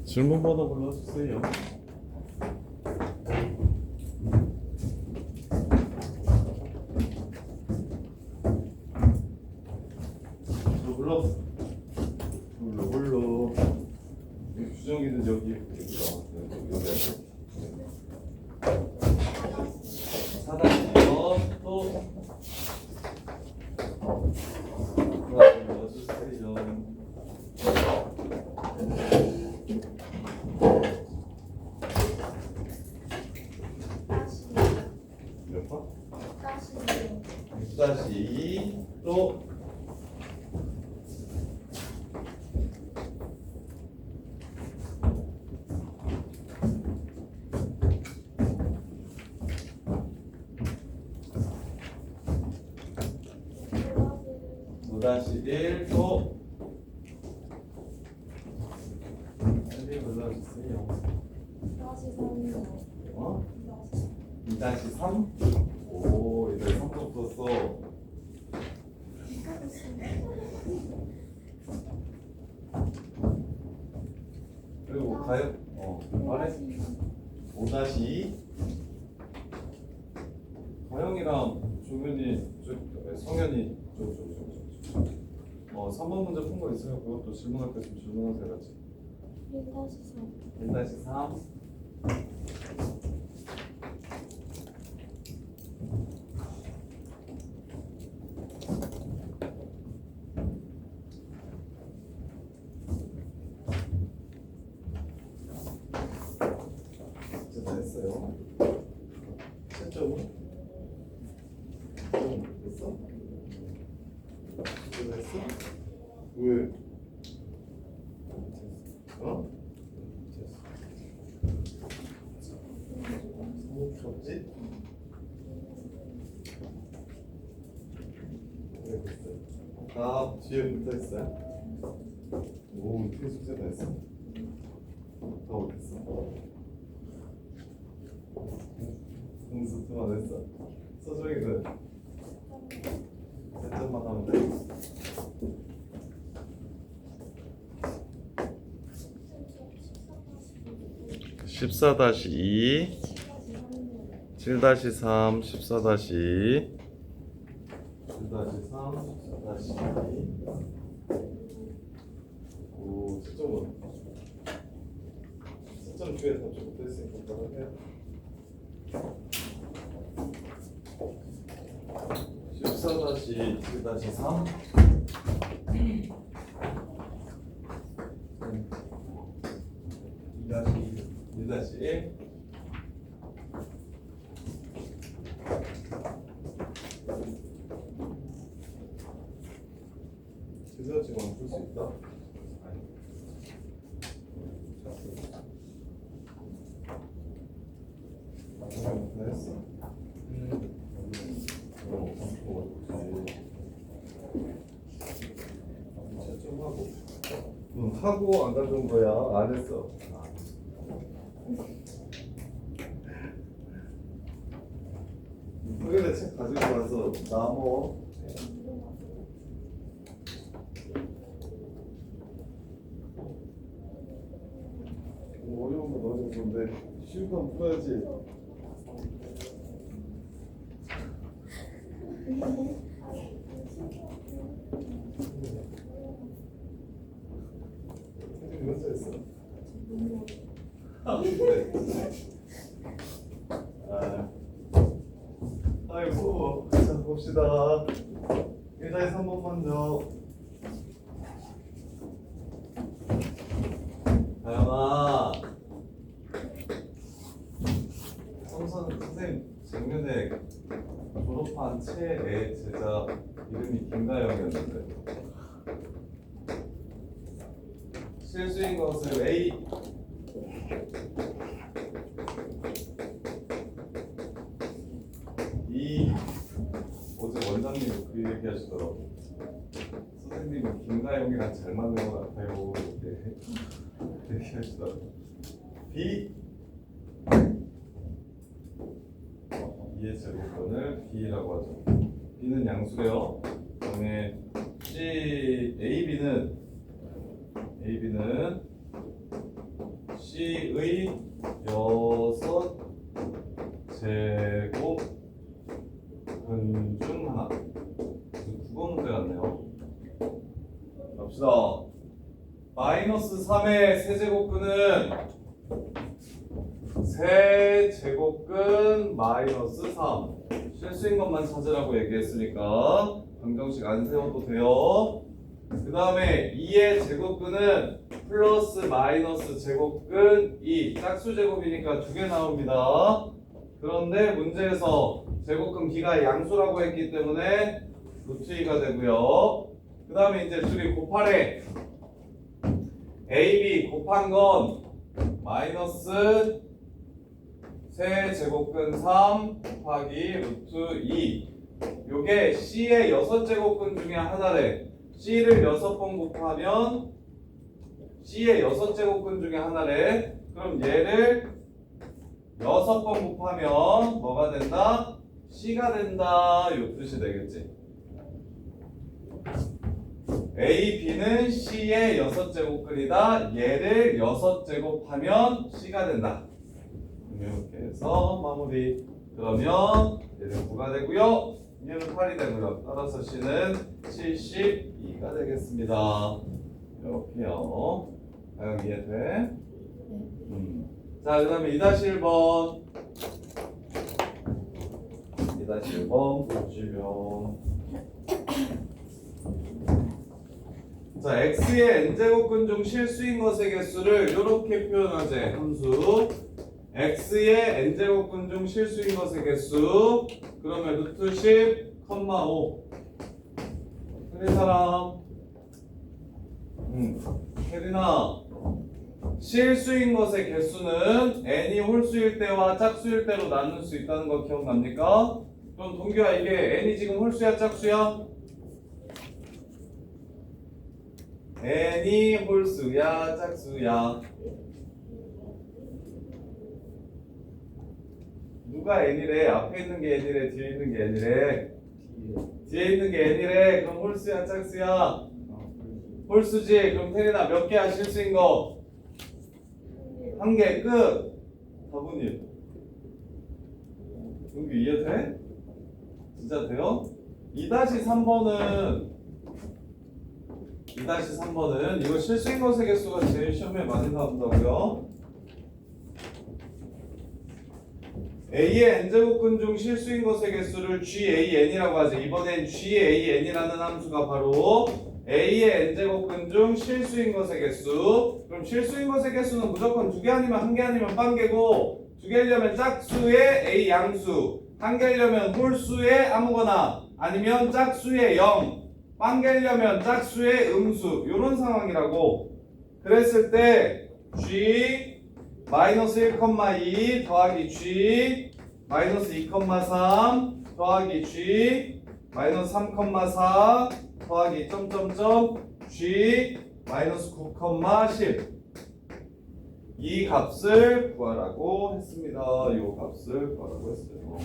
질문 번호 불러주세요. 불러. 불러. 주정이는 여기 나왔어요. 사다리요. 또 불러주세요. 몇 번? 6-2 또 (5-1) 또 빨리 불러주세요. 2-3? 오, 이제 3도 붙었어. 그리고 가요? 말해. 5-2 가영이랑 종현이, 성현이 3번 문제 푼 거 있어요? 그것도 질문할 때 좀 질문하세요 같이. 1-3 이제 다 했어요. 7점은? 됐어? 이제 다 했어? 왜? 어? 없지? 왜 됐어요? 다 뒤에 붙어 있어요? 오, 이렇게 숙제 다 했어? 다 어딨어? 응수트만 했어? 서정이는 몇 점만 하면 돼? (14-2) 7-3 14-2 7-3 14-2 오, 7점은 7점 중에 3점 붙어있으니까 바로 해요. 14-7-3 2-1 그래서 지금 안 풀 수 있다? 아니. 다 했어? 좀 하고. 하고 안 가져온 거야? 안 했어. 토요일에 책 가지고 와서 나머. 어려운 거 넣어준 건데 쉬운 건 풀어야지. 선생님 몇 살했어? 아이고, 자 봅시다. 1-3번 먼저. 다영아, 선생님 작년에 졸업한 최애 제자 이름이 김가영이었는데 실수인 것을 A 이 어제 원장님이 그 얘기 하시더라고. 선생님이 김가영이랑 잘 맞는 것 같아요 이렇게 얘기하시더라고. B B의 제곱근을 B라고 하죠. B는 양수래요. 그다음에 C AB는 C의 6제곱근 중 하나. 9번 문제 같네요. 갑시다. 마이너스 3의 세제곱근은 세제곱근 마이너스 3. 실수인 것만 찾으라고 얘기했으니까 방정식 안 세워도 돼요. 그 다음에 2의 제곱근은 플러스 마이너스 제곱근 2. 짝수 제곱이니까 2개 나옵니다. 그런데 문제에서 제곱근 b가 양수라고 했기 때문에 루트 2가 되고요. 그 다음에 이제 둘이 곱하래. AB 곱한 건 마이너스 세제곱근 3 곱하기 루트 2. 요게 C의 6제곱근 중에 하나래. C를 6번 곱하면 C의 6제곱근 중에 하나래. 그럼 얘를 6번 곱하면 뭐가 된다? C가 된다. 요 뜻이 되겠지. A, B는 C의 6제곱근이다. 얘를 6제곱하면 C가 된다. 이렇게 해서 마무리. 그러면 얘는 9가 되고요. 얘는 8이 되고요. 따라서 C는 72가 되겠습니다. 이렇게요. 다음 이해돼? 자, 그 다음에 2-1번. 2-1번 보시면 자, x의 n제곱근 중 실수인 것의 개수를 이렇게 표현하재. 함수 x의 n제곱근 중 실수인 것의 개수 그러면 루트 10, 5 틀린 사람? 혜린아, 실수인 것의 개수는 n이 홀수일 때와 짝수일 때로 나눌 수 있다는 거 기억납니까? 그럼 동규야, 이게 n이 지금 홀수야 짝수야? n이 홀수야 짝수야? 누가 n이래? 앞에 있는 게 n이래? 뒤에 있는 게 n이래? 뒤에 있는 게 n이래? 그럼 홀수야 짝수야? 홀수지? 그럼 태린아 몇 개야 실수인 거? 한 개 끝. 다분히 동규 이해돼? 진짜 돼요? 2-3번은 이거 실수인 것의 개수가 제일 시험에 많이 나온다고요. A의 n제곱근 중 실수인 것의 개수를 GAN이라고 하죠. 이번엔 GAN이라는 함수가 바로 A의 n제곱근 중 실수인 것의 개수. 그럼 실수인 것의 개수는 무조건 2개 아니면 1개 아니면 빵개고, 2개려면 짝수의 A 양수, 1개려면 홀수의 아무거나, 아니면 짝수의 0, 빵개려면 짝수의 음수. 요런 상황이라고. 그랬을 때 G 마이너스 1,2 더하기 G 마이너스 2,3 더하기 G 마이너스 3,4 더하기 점점점 G 마이너스 9,10 이 값을 구하라고 했습니다. 이 값을 구하라고 했어요.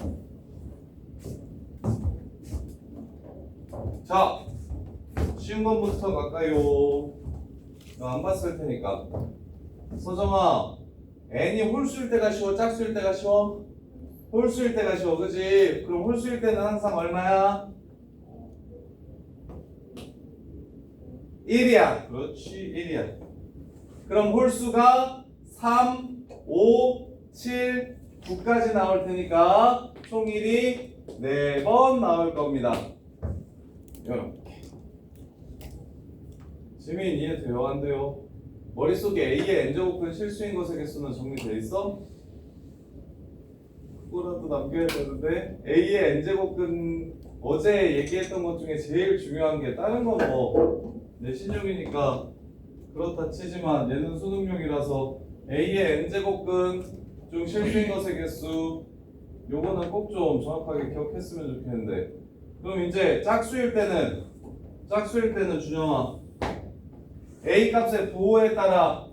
자, 쉬운 것부터 갈까요? 너 안 봤을 테니까. 서정아, n이 홀수일 때가 쉬워? 짝수일 때가 쉬워? 홀수일 때가 쉬워, 그지? 그럼 홀수일 때는 항상 얼마야? 1이야. 그렇지, 1이야. 그럼 홀수가 3, 5, 7, 9까지 나올 테니까 총 1이 4번 나올 겁니다. 이렇게. 지민 이해돼요? 안 돼요? 머릿속에 A의 n제곱근 실수인 것의 개수는 정리돼 있어? 그거라도 남겨야 되는데. A의 n제곱근 어제 얘기했던 것 중에 제일 중요한 게, 다른 건 뭐 내신용이니까 그렇다 치지만 얘는 수능용이라서 A의 n제곱근 중 실수인 것의 개수, 요거는 꼭 좀 정확하게 기억했으면 좋겠는데. 그럼 이제 짝수일 때는 준영아, A 값의 부호에 따라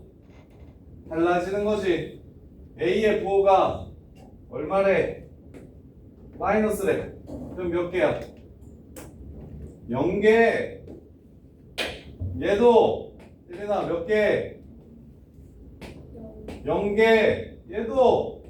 달라지는 거지. A의 부호가 얼마래? 마이너스래. 그럼 몇 개야? 0개. 얘도 혜린아 몇 개? 0개 얘도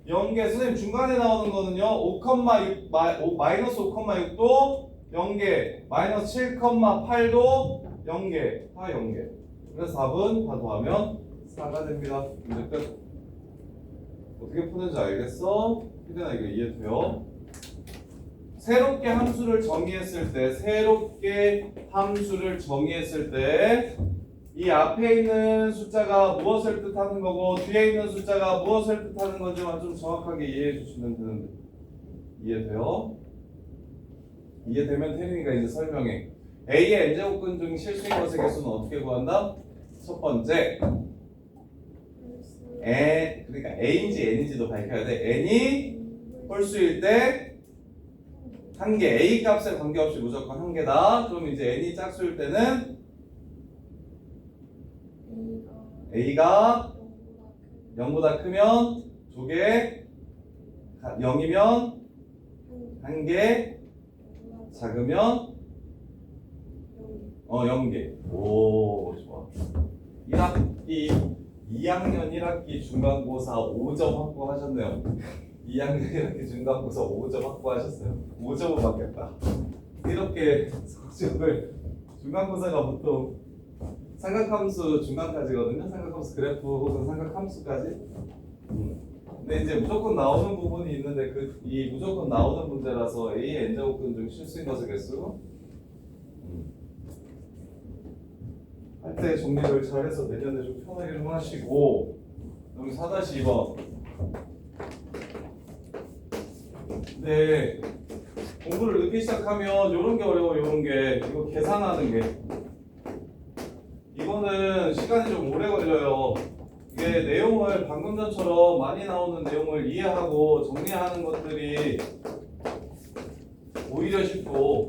0개 선생님 중간에 나오는 거는요 5,6 마이너스 5,6도 0개 마이너스 7,8도 0개 다 0개 그래서 답은 다 더하면 4가 됩니다. 이제 끝. 어떻게 푸는지 알겠어? 희대나 이거 이해돼요? 새롭게 함수를 정의했을 때 이 앞에 있는 숫자가 무엇을 뜻하는 거고 뒤에 있는 숫자가 무엇을 뜻하는 건지만 좀 정확하게 이해해 주시면 되는데 이해돼요? 이해되면 태린이가 이제 설명해. A의 n제곱근 중 실수인 것의 개수는 어떻게 구한다? 첫 번째 그러니까 A인지 N인지도 밝혀야 돼. N이 홀수일 때 한 개, A 값에 관계없이 무조건 한 개다. 그럼 이제 N이 짝수일 때는 A가 0보다 크면 두 개, 0이면 한 개, 작으면 0개. 오, 좋아. 2학년 1학기 중간고사 5점 확보하셨네요. 2학년 1학기 중간고사 5점 확보하셨어요. 5점은 받겠다. 이렇게 성적을 중간고사가 보통 삼각함수 중간까지거든요. 삼각함수 그래프 혹은 삼각함수까지. 근데 이제 무조건 나오는 부분이 있는데 이 무조건 나오는 문제라서 A의 n제곱근 중 실수인 것의 개수 할 때 정리를 잘해서 내년에 좀 편하게 좀 하시고 여기 4-2번 네 공부를 늦게 시작하면 요런 게 어려워. 요런 게 이거 계산하는 게 이거는 시간이 좀 오래 걸려요. 이게 내용을 방금 전처럼 많이 나오는 내용을 이해하고 정리하는 것들이 오히려 쉽고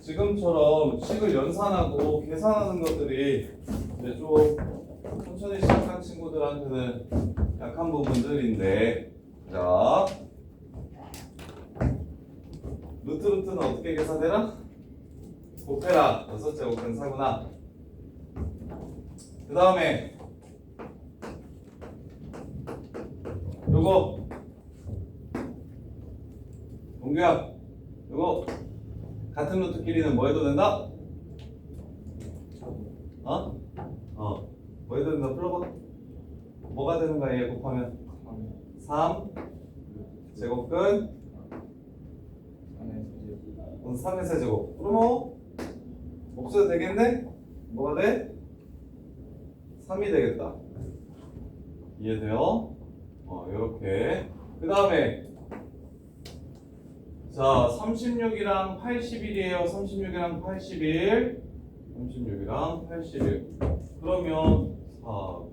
지금처럼 식을 연산하고 계산하는 것들이 이제 좀 천천히 시작한 친구들한테는 약한 부분들인데 자 루트는 어떻게 계산해라? 곱해라. 6제곱은 4구나. 그 다음에 요거 동규야 요거 같은 루트끼리는 뭐 해도 된다? 뭐 해도 된다? 풀어봐. 뭐가 되는 거야 얘 곱하면? 3 제곱근 3의 세제곱. 그럼 없어도 되겠네? 뭐가 돼? 3이 되겠다. 이해돼요? 요렇게. 그 다음에 자 36이랑 81이에요. 36이랑 81 36이랑 81 그러면 4,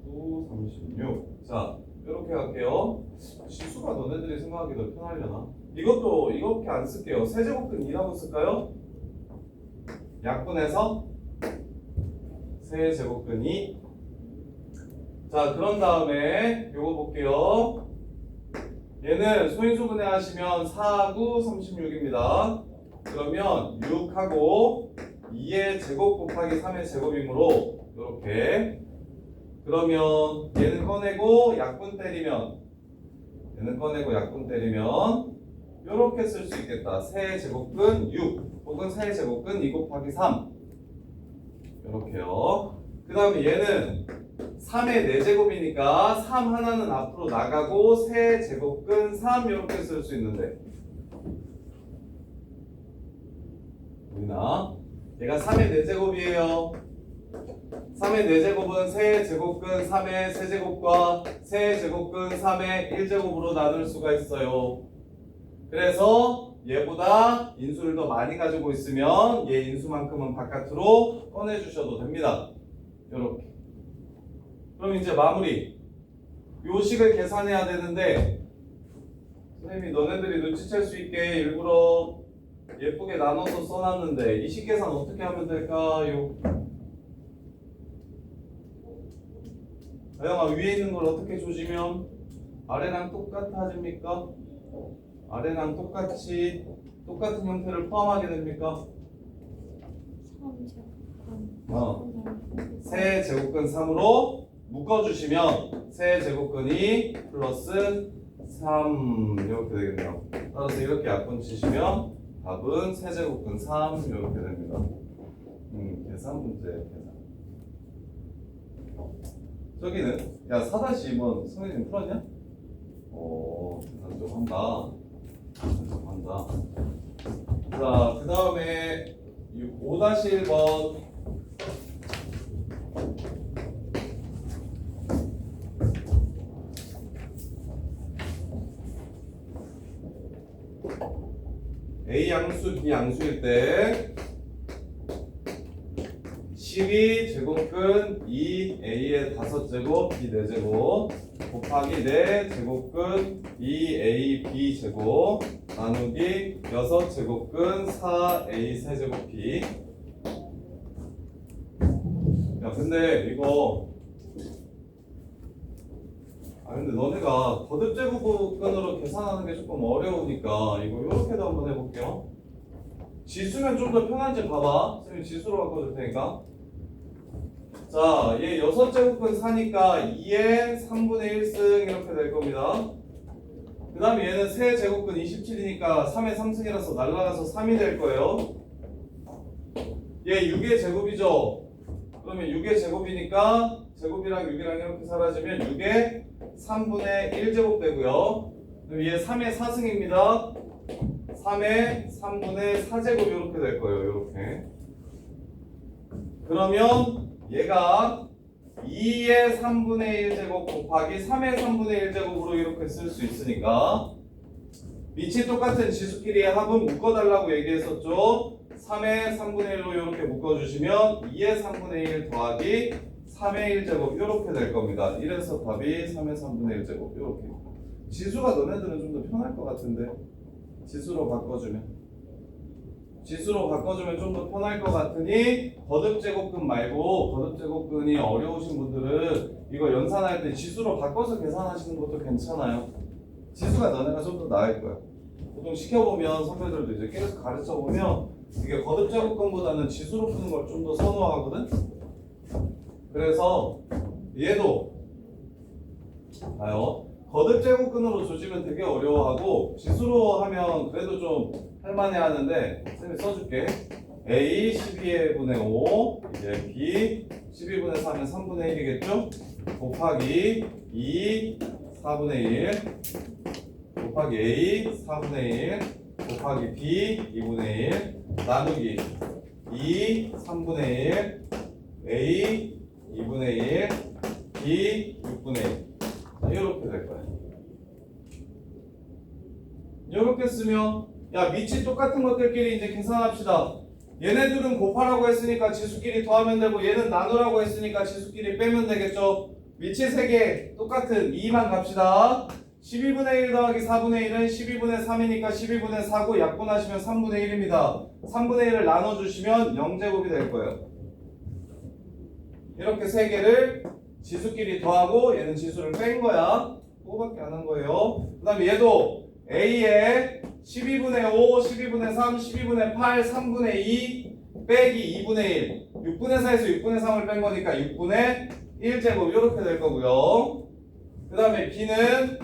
9, 36 자 이렇게 할게요. 지수가 너네들이 생각하기 더 편하려나? 이것도 이렇게 안 쓸게요. 세제곱근 2라고 쓸까요? 약분해서 세제곱근 2 자 그런 다음에 요거 볼게요. 얘는 소인수분해 하시면 4, 9, 36입니다. 그러면 6하고 2의 제곱 곱하기 3의 제곱이므로 이렇게 그러면 얘는 꺼내고 약분 때리면 이렇게 쓸 수 있겠다. 세의 제곱근 6 혹은 세의 제곱근 2 곱하기 3 이렇게요. 그 다음에 얘는 3의 4제곱이니까 3 하나는 앞으로 나가고 세 제곱근 3 이렇게 쓸 수 있는데 보이나? 얘가 3의 4제곱이에요. 3의 4제곱은 세 제곱근 3의 세제곱과 세 제곱근 3의 1제곱으로 나눌 수가 있어요. 그래서 얘보다 인수를 더 많이 가지고 있으면 얘 인수만큼은 바깥으로 꺼내주셔도 됩니다. 이렇게. 그럼 이제 마무리. 요 식을 계산해야 되는데 선생님이 너네들이 눈치챌 수 있게 일부러 예쁘게 나눠서 써놨는데 이 식 계산 어떻게 하면 될까요? 아영아 위에 있는 걸 어떻게 조지면 아래랑 똑같아집니까? 아래랑 똑같은 형태를 포함하게 됩니까? 세 제곱근 3으로 묶어주시면 세제곱근이 플러스 3 이렇게 되겠네요. 따라서 이렇게 약분 치시면 답은 세제곱근 3 이렇게 됩니다. 계산 문제 계산. 저기는 야 4-2번 선생님 풀었냐? 계산 좀 한다. 좀 한다. 자, 그 다음에 5-1번 A 양수 B 양수일 때 12제곱근 2A의 5제곱 B 4제곱 곱하기 4제곱근 2AB 제곱 나누기 6제곱근 4A 세제곱 B. 야 근데 이거 근데 너네가 거듭제곱근으로 계산하는 게 조금 어려우니까 이거 이렇게도 한번 해볼게요. 지수면 좀 더 편한지 봐봐. 선생님 지수로 바꿔줄 테니까. 자, 얘 6제곱근 4니까 2의 3분의 1승 이렇게 될 겁니다. 그 다음에 얘는 세제곱근 27이니까 3의 3승이라서 날라가서 3이 될 거예요. 얘 6의 제곱이죠. 그러면 6의 제곱이니까 제곱이랑 6이랑 이렇게 사라지면 6의 3분의 1제곱 되고요. 그럼 얘 3의 4승입니다. 3의 3분의 4제곱 이렇게 될 거예요. 이렇게. 그러면 얘가 2의 3분의 1제곱 곱하기 3의 3분의 1제곱으로 이렇게 쓸 수 있으니까 밑이 똑같은 지수끼리의 합은 묶어달라고 얘기했었죠. 3의 3분의 1로 이렇게 묶어주시면 2의 3분의 1 더하기 3의 1제곱 이렇게 될 겁니다. 이래서 답이 3의 3분의 1제곱 이렇게. 지수가 너네들은 좀 더 편할 것 같은데 지수로 바꿔주면 좀 더 편할 것 같으니 거듭제곱근 말고 거듭제곱근이 어려우신 분들은 이거 연산할 때 지수로 바꿔서 계산하시는 것도 괜찮아요. 지수가 너네가 좀 더 나을 거야. 보통 시켜보면 선배들도 이제 계속 가르쳐보면 이게 거듭제곱근보다는 지수로 푸는 걸 좀 더 선호하거든. 그래서 얘도 봐요. 거듭제곱근으로 조지면 되게 어려워하고 지수로 하면 그래도 좀 할만해 하는데 쌤이 써줄게. A 12분의 5 이제 B 12분의 4면 3분의 1이겠죠? 곱하기 2 4분의 1 곱하기 A 4분의 1 곱하기 B 2분의 1 나누기 2 3분의 1 A 2분의 1 B 6분의 1 이렇게 될 거야. 이렇게 쓰면 야 밑이 똑같은 것들끼리 이제 계산합시다. 얘네들은 곱하라고 했으니까 지수끼리 더하면 되고 얘는 나누라고 했으니까 지수끼리 빼면 되겠죠. 밑이 3개 똑같은 2만 갑시다. 12분의 1 더하기 4분의 1은 12분의 3이니까 12분의 4고 약분하시면 3분의 1입니다. 3분의 1을 나눠주시면 0제곱이 될 거예요. 이렇게 3개를 지수끼리 더하고 얘는 지수를 뺀 거야. 그거밖에 안 한 거예요. 그 다음에 얘도 A에 12분의 5, 12분의 3, 12분의 8, 3분의 2 빼기 2분의 1 6분의 4에서 6분의 3을 뺀 거니까 6분의 1제곱 이렇게 될 거고요. 그 다음에 B는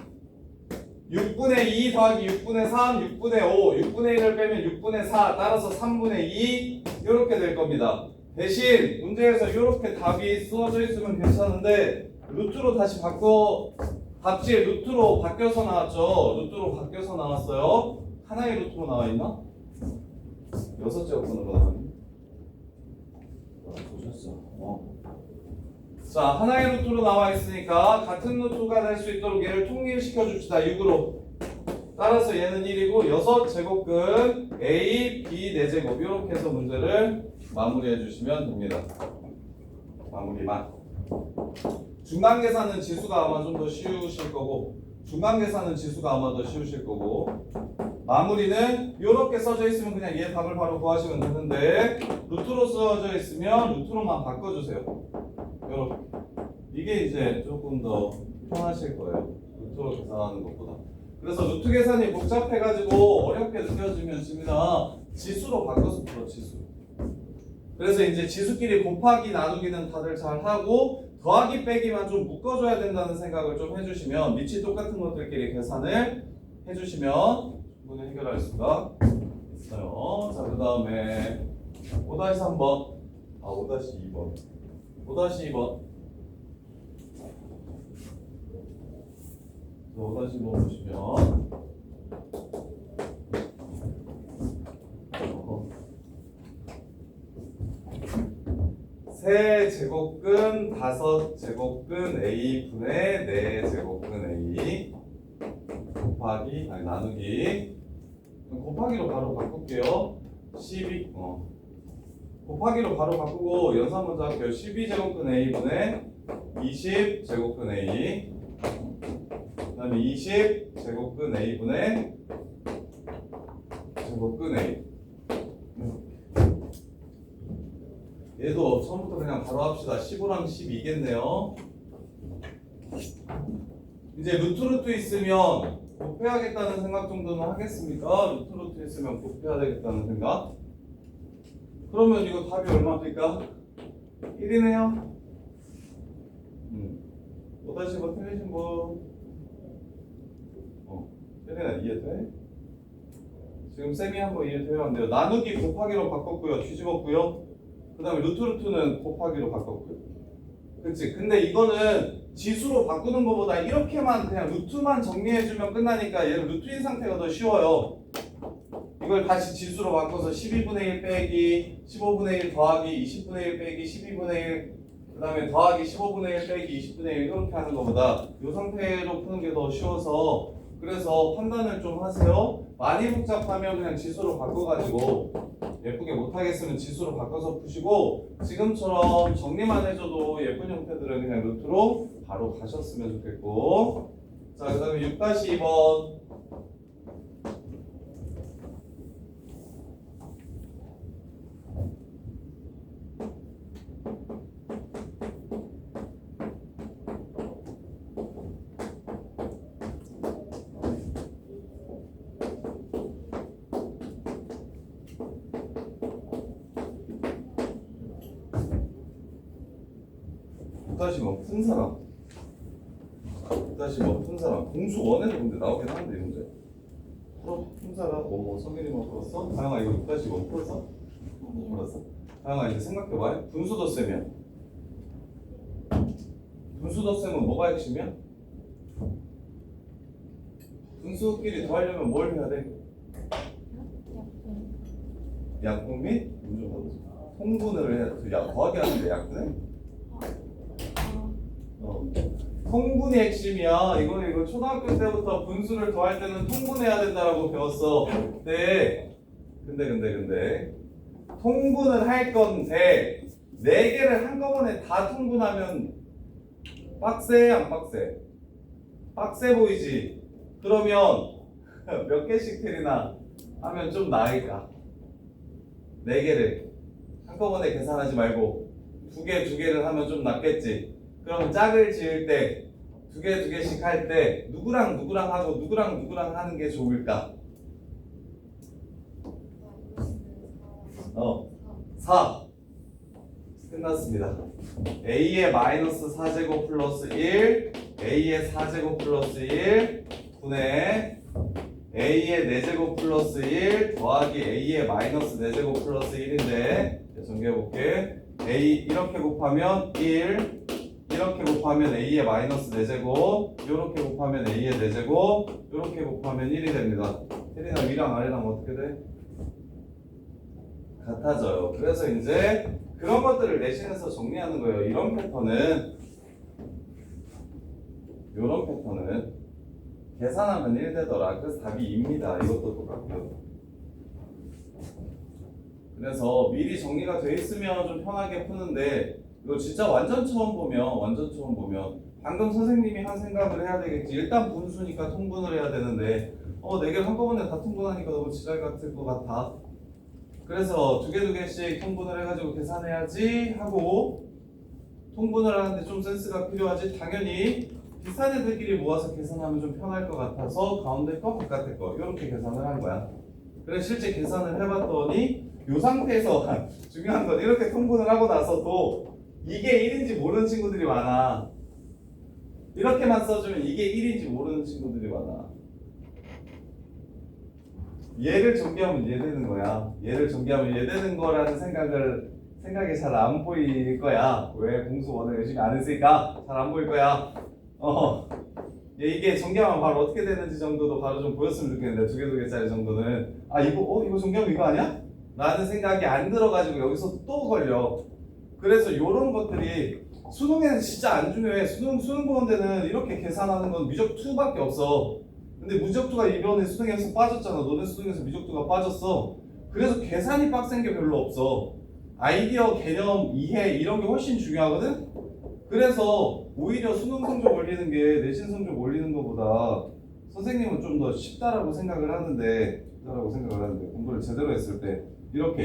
6분의 2 더하기 6분의 3, 6분의 5 6분의 1을 빼면 6분의 4 따라서 3분의 2 이렇게 될 겁니다. 대신 문제에서 이렇게 답이 쓰여져 있으면 괜찮은데 루트로 다시 바꿔 답지에 루트로 바뀌어서 나왔죠. 루트로 바뀌어서 나왔어요. 하나의 루트로 나와 있나? 6제곱근으로 나왔니? 보셨어. 자, 하나의 루트로 나와 있으니까 같은 루트가 될 수 있도록 얘를 통일시켜 줍시다. 6으로. 따라서 얘는 1이고 6제곱근 A, B 4제곱 이렇게 해서 문제를 마무리해 주시면 됩니다. 마무리만. 중간 계산은 지수가 아마 좀 더 쉬우실 거고 중간 계산은 지수가 아마 더 쉬우실 거고 마무리는 이렇게 써져 있으면 그냥 얘 답을 바로 구하시면 되는데 루트로 써져 있으면 루트로만 바꿔주세요. 이렇게. 이게 이제 조금 더 편하실 거예요. 루트로 계산하는 것보다. 그래서 루트 계산이 복잡해가지고 어렵게 느껴지면 집니다. 지수로 바꿔서 풀어 지수. 그래서 이제 지수끼리 곱하기 나누기는 다들 잘 하고 더하기 빼기만 좀 묶어줘야 된다는 생각을 좀 해주시면 밑이 똑같은 것들끼리 계산을 해주시면 충분히 해결할 수가 있어요. 자, 그 다음에 5-3번 5-2번 5-2번 5-2번 보시면 세 제곱근 5제곱근 A 분의 4제곱근 A 곱하기 나누기 곱하기로 바로 바꿀게요. 12 곱하기로 바로 바꾸고 연산 먼저 할게요. 12제곱근 A 분의 20제곱근 A 그 다음에 20제곱근 A 분의 제곱근 A 얘도 처음부터 그냥 바로 합시다. 15랑 12겠네요. 이제 루트 있으면 곱해야겠다는 생각 정도는 하겠습니까? 루트 있으면 곱해야 되겠다는 생각? 그러면 이거 답이 얼마입니까? 1이네요. 5-5 틀리신 분? 혜린아 이해돼? 지금 쌤이 한번 이해돼요? 안 돼요? 나누기 곱하기로 바꿨고요. 뒤집었고요. 그 다음에 루트는 곱하기로 바꿨고요. 그치? 근데 이거는 지수로 바꾸는 것보다 이렇게만 그냥 루트만 정리해주면 끝나니까 얘는 루트인 상태가 더 쉬워요. 이걸 다시 지수로 바꿔서 12분의 1 빼기 15분의 1 더하기 20분의 1 빼기 12분의 1 그 다음에 더하기 15분의 1 빼기 20분의 1 이렇게 하는 것보다 이 상태로 푸는 게 더 쉬워서 그래서 판단을 좀 하세요. 많이 복잡하면 그냥 지수로 바꿔가지고 예쁘게 못하겠으면 지수로 바꿔서 푸시고 지금처럼 정리만 해줘도 예쁜 형태들은 그냥 루트로 바로 가셨으면 좋겠고 자 그 다음에 6-2번 푼 사람 푼 사람 공수 원에도 근데 나오긴 하는데 이 문제 푼 사람 성현이만 풀었어? 다영아 이거 6-1 풀었어? 못 풀었어? 다영아 이제 생각해봐. 분수 덧셈이야. 분수 덧셈은 뭐가 핵심이야? 분수끼리 더하려면 뭘 해야 돼? 약분 및 통분을 해야 돼. 더하기 하는데 약분해? 통분이 핵심이야. 이거 초등학교 때부터 분수를 더할 때는 통분해야 된다라고 배웠어. 근데 통분을 할 건데 4개를 한꺼번에 다 통분하면 빡세 안 빡세? 빡세 보이지? 그러면 몇 개씩 틀이나 하면 좀 나을까? 4개를 한꺼번에 계산하지 말고 2개를 하면 좀 낫겠지? 그럼 짝을 지을 때 2개씩 할 때 누구랑 하고 누구랑 하는 게 좋을까? 4 끝났습니다. A의 마이너스 4제곱 플러스 1 A의 4제곱 플러스 1 분의 A의 4제곱 플러스 1 더하기 A의 마이너스 4제곱 플러스 1인데 정리해볼게. A 이렇게 곱하면 1 이렇게 곱하면 A의 마이너스 4제곱 이렇게 곱하면 A의 4제곱 이렇게 곱하면 1이 됩니다. 1이랑 위랑 아래랑 어떻게 돼? 같아져요. 그래서 이제 그런 것들을 내신에서 정리하는 거예요. 이런 패턴은 계산하면 1 되더라. 그래서 답이 2입니다. 이것도 똑같고요. 그래서 미리 정리가 돼 있으면 좀 편하게 푸는데 이거 진짜 완전 처음 보면 방금 선생님이 한 생각을 해야 되겠지. 일단 분수니까 통분을 해야 되는데 4개를 한꺼번에 다 통분하니까 너무 지랄 같을 것 같아. 그래서 2개씩 통분을 해가지고 계산해야지 하고 통분을 하는데 좀 센스가 필요하지. 당연히 비슷한 애들끼리 모아서 계산하면 좀 편할 것 같아서 가운데 거 바깥에 거 이렇게 계산을 한 거야. 그래서 실제 계산을 해봤더니 이 상태에서 중요한 건 이렇게 통분을 하고 나서도 이게 1인지 모르는 친구들이 많아. 이렇게만 써주면 이게 1인지 모르는 친구들이 많아. 얘를 전개하면 얘 되는 거야. 얘를 전개하면 얘 되는 거라는 생각이 잘 안 보일 거야. 왜? 공수 원을 열심히 안 했으니까 잘 안 보일 거야. 이게 전개하면 바로 어떻게 되는지 정도도 바로 좀 보였으면 좋겠는데, 두 개짜리 정도는. 아, 이거 전개하면 이거 아니야? 라는 생각이 안 들어가지고 여기서 또 걸려. 그래서 요런 것들이 수능에는 진짜 안 중요해. 수능 보는데는 이렇게 계산하는 건 미적 2밖에 없어. 근데 무적 2가 이번에 수능에서 빠졌잖아. 너네 수능에서 미적 2가 빠졌어. 그래서 계산이 빡센 게 별로 없어. 아이디어, 개념, 이해 이런 게 훨씬 중요하거든? 그래서 오히려 수능 성적 올리는 게 내신 성적 올리는 것보다 선생님은 좀 더 쉽다라고 생각을 하는데 공부를 제대로 했을 때 이런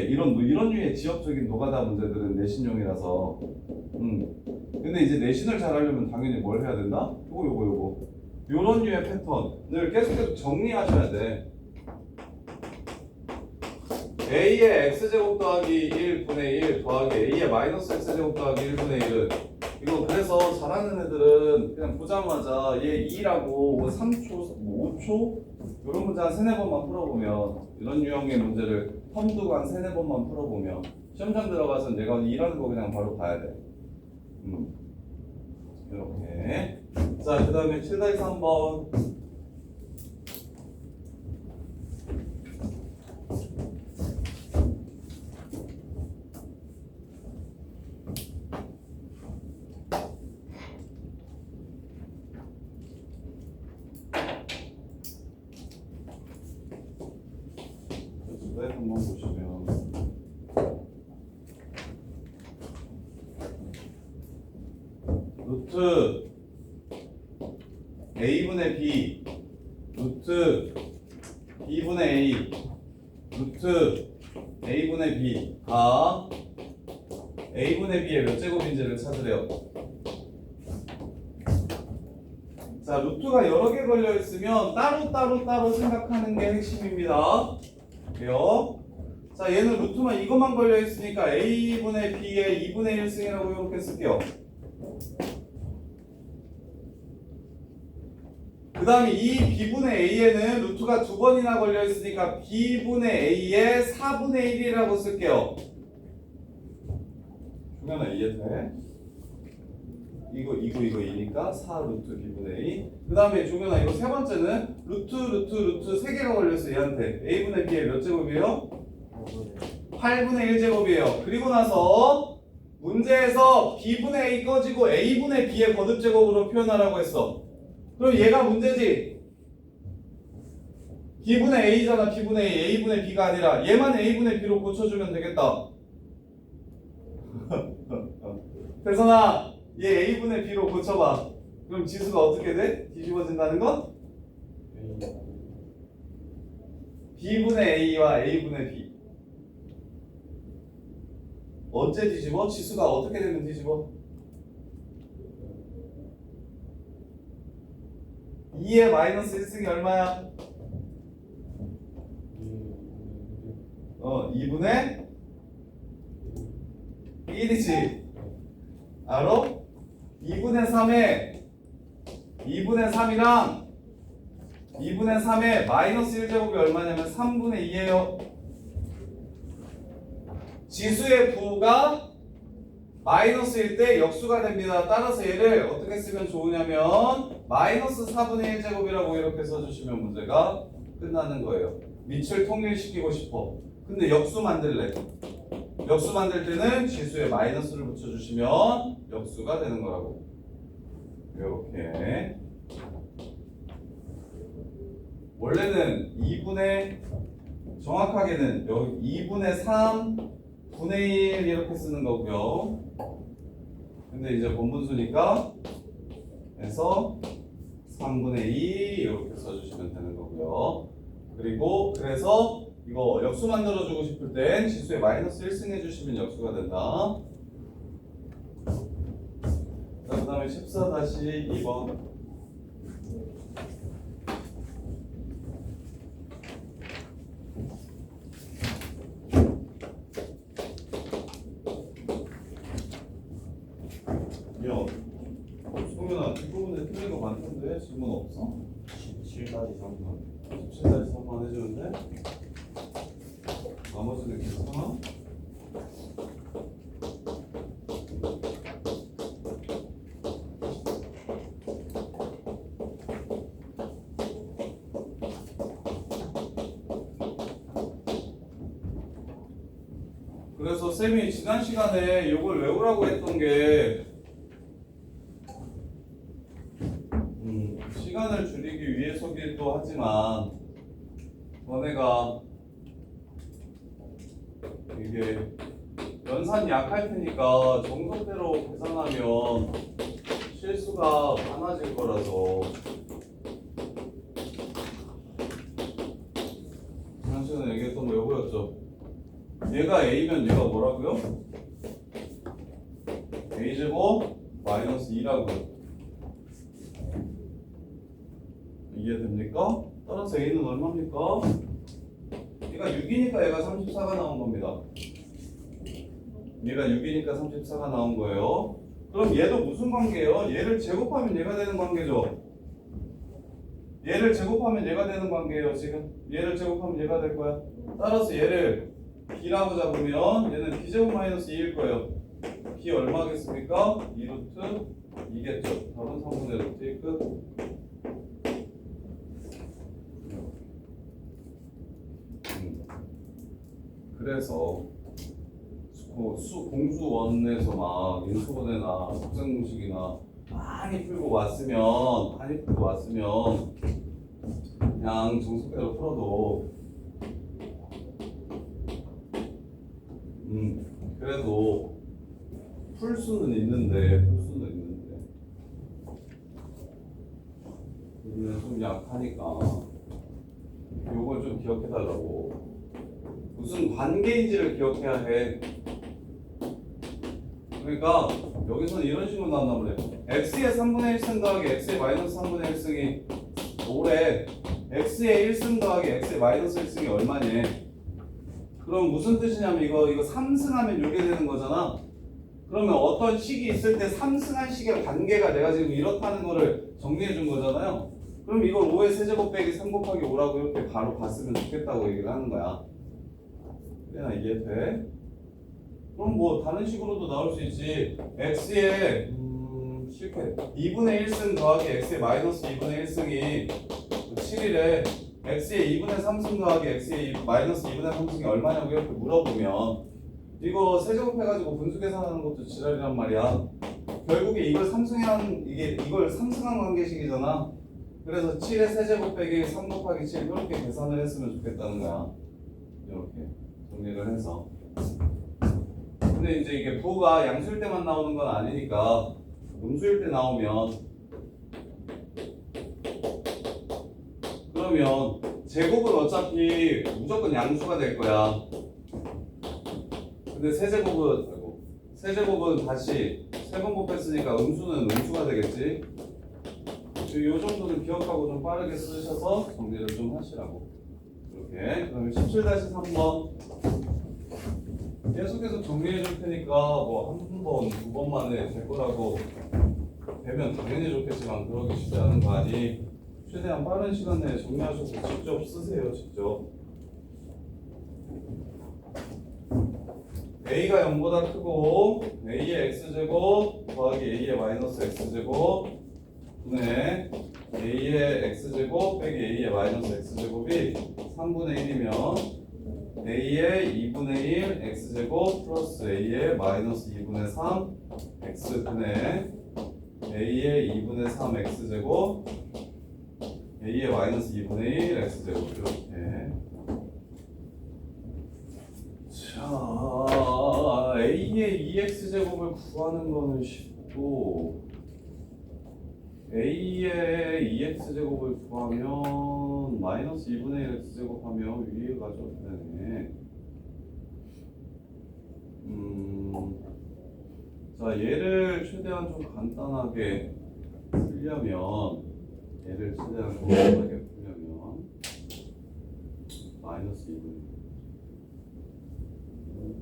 류의 지역적인 노가다 문제들은 내신용이라서 근데 이제 내신을 잘하려면 당연히 뭘 해야 된다? 요거 요런 류의 패턴을 계속 정리하셔야 돼. A의 x제곱 더하기 1분의 1 더하기 A의 마이너스 x제곱 더하기 1분의 1은 이거 그래서 잘하는 애들은 그냥 보자마자 얘 2라고 3초, 5초 이런 문제 한 3-4번만 풀어보면 이런 유형의 문제를 텀두고 한 3-4번만 풀어보면 시험장 들어가서 얘가 2라는 거 그냥 바로 봐야 돼. 이렇게. 자, 그 다음에 7-3번. 한번 보시면 루트 a분의 b 루트 b분의 a 루트 a분의 b가 a분의 b의 몇 제곱인지를 찾으래요. 자, 루트가 여러 개 걸려 있으면 따로 생각하는 게 핵심입니다. 그래요? 자, 얘는 루트만 이것만 걸려 있으니까 a분의 b의 2분의 1승이라고 이렇게 쓸게요. 그 다음에 이 b분의 a에는 루트가 2번이나 걸려 있으니까 b분의 a의 4분의 1이라고 쓸게요. 중요하나 이해돼? 이거 2니까 4 루트 b분의 a. 그 다음에 종현아 이거 세 번째는 루트 3개가 걸려있어 얘한테. a분의 b의 몇 제곱이에요? 8분의 1제곱이에요. 그리고 나서 문제에서 b분의 a 꺼지고 a분의 b의 거듭제곱으로 표현하라고 했어. 그럼 얘가 문제지. b분의 a잖아. b분의 a, a분의 b가 아니라 얘만 a분의 b로 고쳐주면 되겠다. 대선아 얘 a분의 b로 고쳐봐. 그럼 지수가 어떻게 돼? 뒤집어진다는 건? b분의 a와 a분의 b. 언제 뒤집어? 지수가 어떻게 되면 뒤집어? 2의 마이너스 1승이 얼마야? 2분의 1이지. 알아? 2분의 3이랑 2분의 3의 마이너스 1제곱이 얼마냐면 3분의 2예요. 지수의 부가 마이너스일 때 역수가 됩니다. 따라서 얘를 어떻게 쓰면 좋으냐면 마이너스 4분의 1제곱이라고 이렇게 써주시면 문제가 끝나는 거예요. 밑을 통일시키고 싶어. 근데 역수 만들래. 역수 만들 때는 지수에 마이너스를 붙여주시면 역수가 되는 거라고. 이렇게. 원래는 2분의 정확하게는 여기 2분의 3분의 1 이렇게 쓰는 거고요. 근데 이제 본분수니까 해서 3분의 2 이렇게 써주시면 되는 거고요. 그리고 그래서 이거 역수 만들어주고 싶을 땐 지수에 마이너스 1승 해주시면 역수가 된다. 자, 그 다음에 14-2번. 틀린 거 많던데 질문 없어? 17-3번 17-3만 해주는데 나머지는 괜찮아? 그래서 쌤이 지난 시간에 이걸 외우라고 했던 게 시간을 줄이기 위해서기도 하지만 너네가 이게 연산이 약할 테니까 정석대로 계산하면 실수가 많아질 거라서 지난 시간에 얘기했던 거 이거였죠. 얘가 A면 얘가 뭐라고요? A제곱 마이너스 2라고요. 이해됩니까? 따라서 A는 얼마입니까? 얘가 6이니까 얘가 34가 나온 겁니다. 얘가 6이니까 34가 나온 거예요. 그럼 얘도 무슨 관계예요? 얘를 제곱하면 얘가 되는 관계죠. 얘를 제곱하면 얘가 되는 관계예요. 지금 얘를 제곱하면 얘가 될 거야. 따라서 얘를 B라고 잡으면 얘는 B제곱 마이너스 2일 거예요. B 얼마겠습니까? 2루트 2겠죠. 답은 3분의 루트 2 끝. 그래서 공수원에서 막 인수분해나 적생공식이나 많이 풀고 왔으면 그냥 정석대로 풀어도 그래도 풀 수는 있는데 우리는 좀 약하니까 요걸 좀 기억해 달라고. 무슨 관계인지를 기억해야 해. 그러니까 여기서는 이런 식으로 나온단 말이에요. x의 3분의 1승 더하기 x의 마이너스 3분의 1승이 5래. x의 1승 더하기 x의 마이너스 1승이 얼마니? 그럼 무슨 뜻이냐면 이거 3승하면 이게 되는 거잖아. 그러면 어떤 식이 있을 때 3승한 식의 관계가 내가 지금 이렇다는 거를 정리해 준 거잖아요. 그럼 이걸 5의 세제곱 빼기 3 곱하기 5라고 이렇게 바로 봤으면 좋겠다고 얘기를 하는 거야. 그냥 이해돼? 그럼 뭐 다른 식으로도 나올 수 있지. x의 실패 2분의 1승 더하기 x의 마이너스 2분의 1승이 7이래. x의 2분의 3승 더하기 x의 마이너스 2분의 3승이 얼마냐고 이렇게 물어보면 이거 세제곱해가지고 분수 계산하는 것도 지랄이란 말이야. 결국에 이걸 3승한 관계식이잖아. 그래서 7의 세제곱 빼기 3 곱하기 7 이렇게 계산을 했으면 좋겠다는 거야. 이렇게 정리를 해서. 근데 이제 이게 부가 양수일 때만 나오는 건 아니니까 음수일 때 나오면 그러면 제곱은 어차피 무조건 양수가 될 거야. 근데 세제곱은 다시 3번 곱했으니까 음수는 음수가 되겠지. 이 정도는 기억하고 좀 빠르게 쓰셔서 정리를 좀 하시라고. 이렇게. 그러면 17-3번 계속해서 정리해 줄 테니까 뭐 한 번, 두 번만에 될 거라고 되면 당연히 좋겠지만 그러기 쉽지 않은 거 아니. 최대한 빠른 시간 내에 정리하셔서 직접 쓰세요. 직접. A가 0보다 크고 A의 x제곱 더하기 A의 마이너스 x제곱 분의 A의 x제곱 빼기 A의 마이너스 x제곱이 3분의 1이면 A의 2분의 1 x제곱 플러스 A의 마이너스 2분의 3 x분의 A의 2분의 3 x제곱 A의 마이너스 2분의 1 x제곱 이렇게. 자, A의 2x제곱을 구하는 거는 쉽고 A의 2x제곱을 구하면 마이너스 2분의 1 x제곱 하면 위에 가져도 되네. 자, 얘를 최대한 좀 간단하게 풀려면 마이너스 2분의 1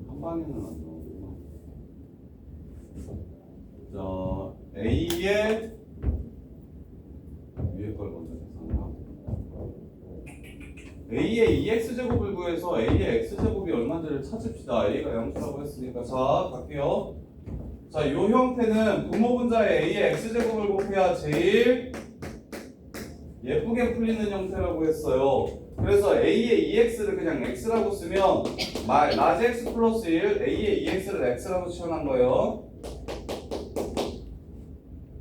한 방에는 안 나오구나. 자, A의 A의 2x제곱을 구해서 A의 x제곱이 얼마인지를 찾읍시다. A가 양수라고 했으니까. 자, 갈게요. 자, 요 형태는 분모분자의 A의 x제곱을 곱해야 제일 예쁘게 풀리는 형태라고 했어요. 그래서 A의 2x를 그냥 x라고 쓰면 라지 x 플러스 1, A의 2x를 x라고 치환한 거예요.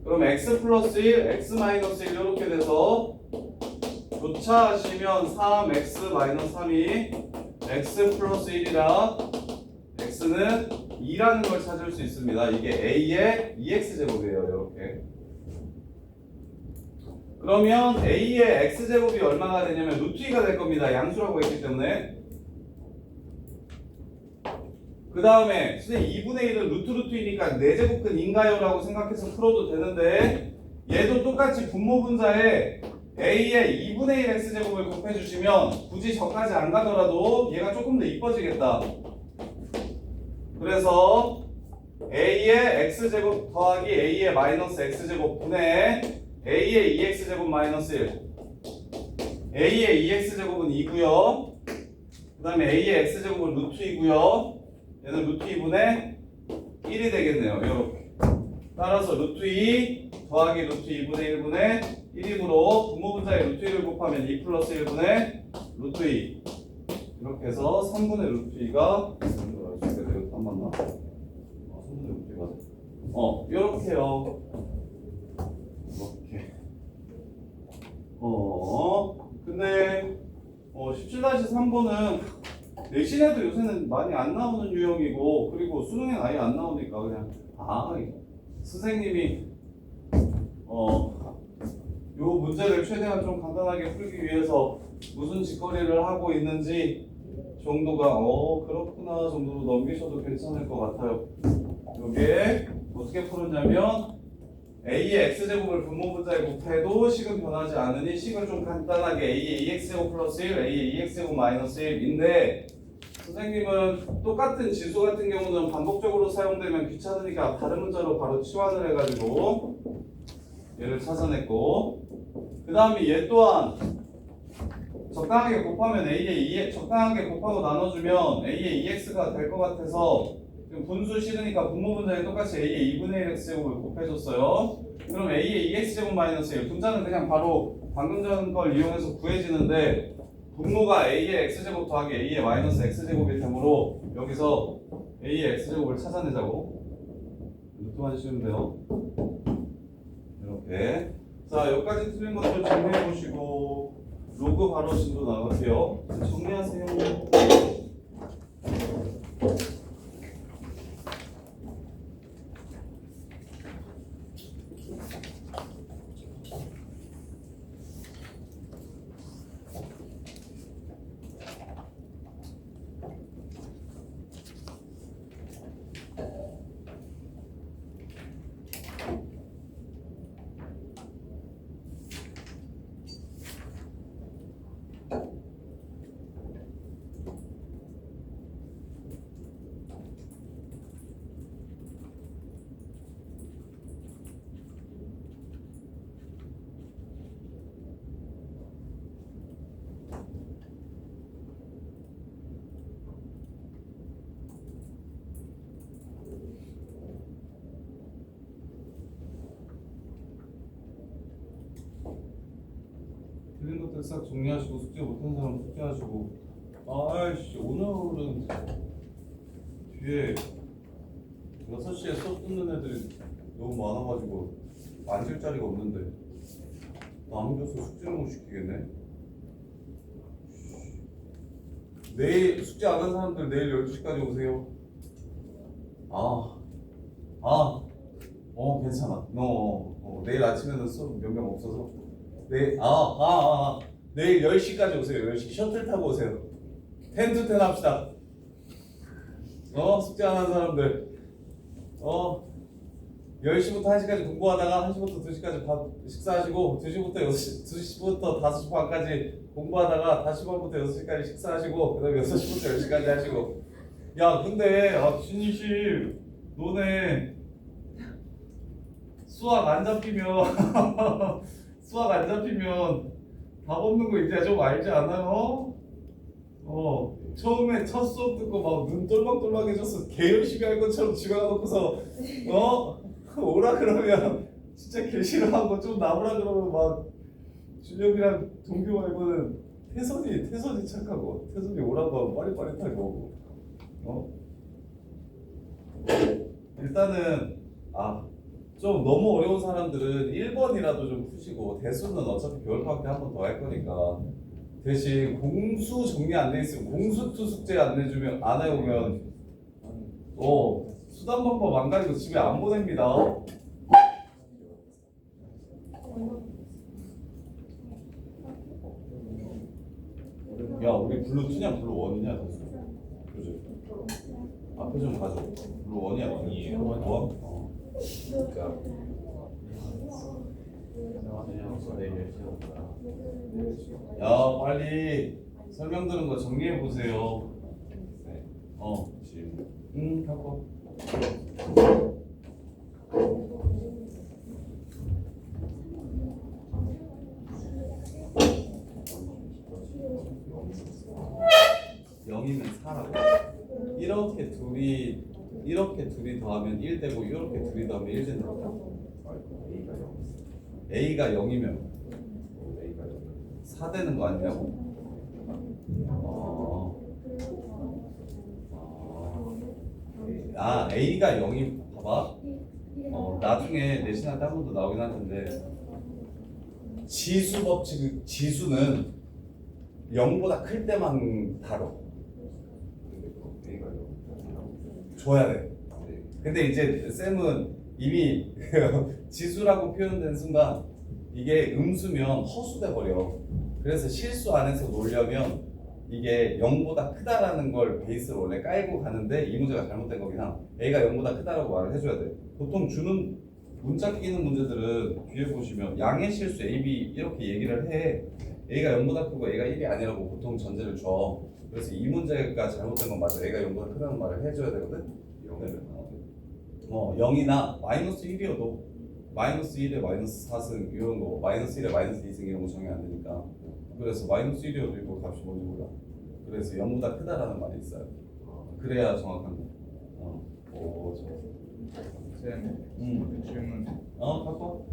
그럼 x 플러스 1, x 마이너스 1 이렇게 돼서 교차하시면 3x 마이너스 3이 x 플러스 1이라 x는 2라는 걸 찾을 수 있습니다. 이게 A의 2x제곱이에요. 이렇게. 그러면 A의 x제곱이 얼마가 되냐면 루트 2가 될 겁니다. 양수라고 했기 때문에. 그 다음에 선생님 2분의 1은 루트 2니까 4제곱근인가요? 라고 생각해서 풀어도 되는데 얘도 똑같이 분모분자에 A의 2분의 1 x제곱을 곱해주시면 굳이 저까지 안 가더라도 얘가 조금 더 이뻐지겠다. 그래서 A의 x제곱 더하기 A의 마이너스 x제곱 분의 A의 2x제곱 마이너스 1 A의 2x제곱은 2고요. 그 다음에 A의 x제곱은 루트 2고요. 얘는 루트 2분의 1이 되겠네요. 이렇게. 따라서 루트 2 더하기 루트 2분의 1분의 1이므로 분모분자에 루트 1을 곱하면 2 플러스 1분의 루트 2 이렇게 해서 3분의 루트 2가 내가 안 맞나? 3분의 루트 2가 이렇게요. 이렇게. 근데 17-3번은 내신에도 요새는 많이 안 나오는 유형이고 그리고 수능엔 아예 안 나오니까 그냥 선생님이 요 문제를 최대한 좀 간단하게 풀기 위해서 무슨 짓거리를 하고 있는지 정도가 그렇구나 정도로 넘기셔도 괜찮을 것 같아요. 요게 어떻게 풀었냐면 A의 x제곱을 분모분자에 곱해도 식은 변하지 않으니 식은 좀 간단하게 A의 2x제곱 플러스 1, A의 2x제곱 마이너스 1인데 선생님은 똑같은 지수 같은 경우는 반복적으로 사용되면 귀찮으니까 다른 문자로 바로 치환을 해가지고 얘를 찾아냈고 그 다음에 얘 또한 적당하게 곱하면 적당하게 곱하고 나눠주면 A의 2x가 될 것 같아서 지금 분수 싫으니까 분모분자에 똑같이 A의 2분의 1 x제곱을 곱해줬어요. 그럼 A의 2x제곱 마이너스 1 분자는 그냥 바로 방금 전 걸 이용해서 구해지는데 분모가 A의 x제곱 더하기 A의 마이너스 x제곱이 되므로 여기서 A의 x제곱을 찾아내자고 루트만 씌우면 돼요. 이렇게. 자, 여기까지 틀린 것들 정리해 보시고 로그 바로 진도 나갈게요. 정리하세요. 틀린 것들 싹 정리하시고 숙제 못한 사람 숙제하시고 아이씨 오늘은 뒤에 6시에 수업 듣는 애들이 너무 많아가지고 앉을 자리가 없는데 남겨서 숙제를 못 시키겠네. 내일 숙제 안 한 사람들 내일 12시까지 오세요. 괜찮아. 내일 아침에는 수업 몇 명 없어서 내일 10시까지 오세요. 10시 셔틀 타고 오세요. 10 to 10 합시다. 숙제 안 한 사람들 10시부터 1시까지 공부하다가 1시부터 2시까지 밥 식사하시고 2시부터 5시 반까지 공부하다가 5시 반부터 6시까지 식사하시고 그 다음에 6시부터 10시까지 하시고 야 근데 진희씨 너네 수학 안 잡히면 수학 안 잡히면 답 없는 거 이제 좀 알지 않아요? 처음에 첫 수업 듣고 막 눈 똘망똘망해져서 개 열심히 할 것처럼 집에 가놓고서 오라 그러면 진짜 개 싫어하고 좀 나오라 그러면 막 준혁이랑 동규 말고는 태선이 착하고 태선이 오라고 하면 빠릿빠릿하게 오고 일단은 좀 너무 어려운 사람들은 1번이라도 좀 푸시고 대수는 어차피 겨울방학 때 한 번 더 할 거니까 대신 공수 정리 안 돼 있으면 공수투 숙제 안 내주면 안 해오면 수단 방법 안 가지고 집에 안 보냅니다. 야 우리 블루 2냐 블루 1이냐 대수 그지? 앞에 좀 가져. 블루 1이야 1이에요. 1? 야 빨리 설명 들은 거 정리해 보세요. 갖고. 영이면 4라고. 이렇게 둘이 더하면 1 되고 이렇게 둘이 더하면 1 된다고. A가 0이면 4 되는 거 아니냐고? A가 0이 봐봐. 나중에 내신할 때 한 번 더 나오긴 하는데 지수 법칙 지수는 0보다 클 때만 다뤄. 줘야 돼. 근데 이제 쌤은 이미 지수라고 표현된 순간 이게 음수면 허수돼 버려. 그래서 실수 안에서 놀려면 이게 0보다 크다라는 걸 베이스로 원래 깔고 가는데 이 문제가 잘못된 거긴 함. A가 0보다 크다라고 말을 해줘야 돼. 보통 주는 문자 끼는 문제들은 뒤에 보시면 양의 실수 A, B 이렇게 얘기를 해. A가 0보다 크고 A가 1이 아니라고 보통 전제를 줘. 그래서 이 문제가 잘못된 건 맞아. A가 0보다 크다는 말을 해줘야 되거든. 0이나 마이너스 1이어도 마이너스 1에 마이너스 4승 이런 거, 마이너스 1에 마이너스 2승 이런 거 정해 안 되니까. 그래서 마이너스 1이어도 이거 값이 뭔지 몰라. 그래서 0보다 크다라는 말이 있어요. 그래야 정확한 거. 쌤, 질문. 갖고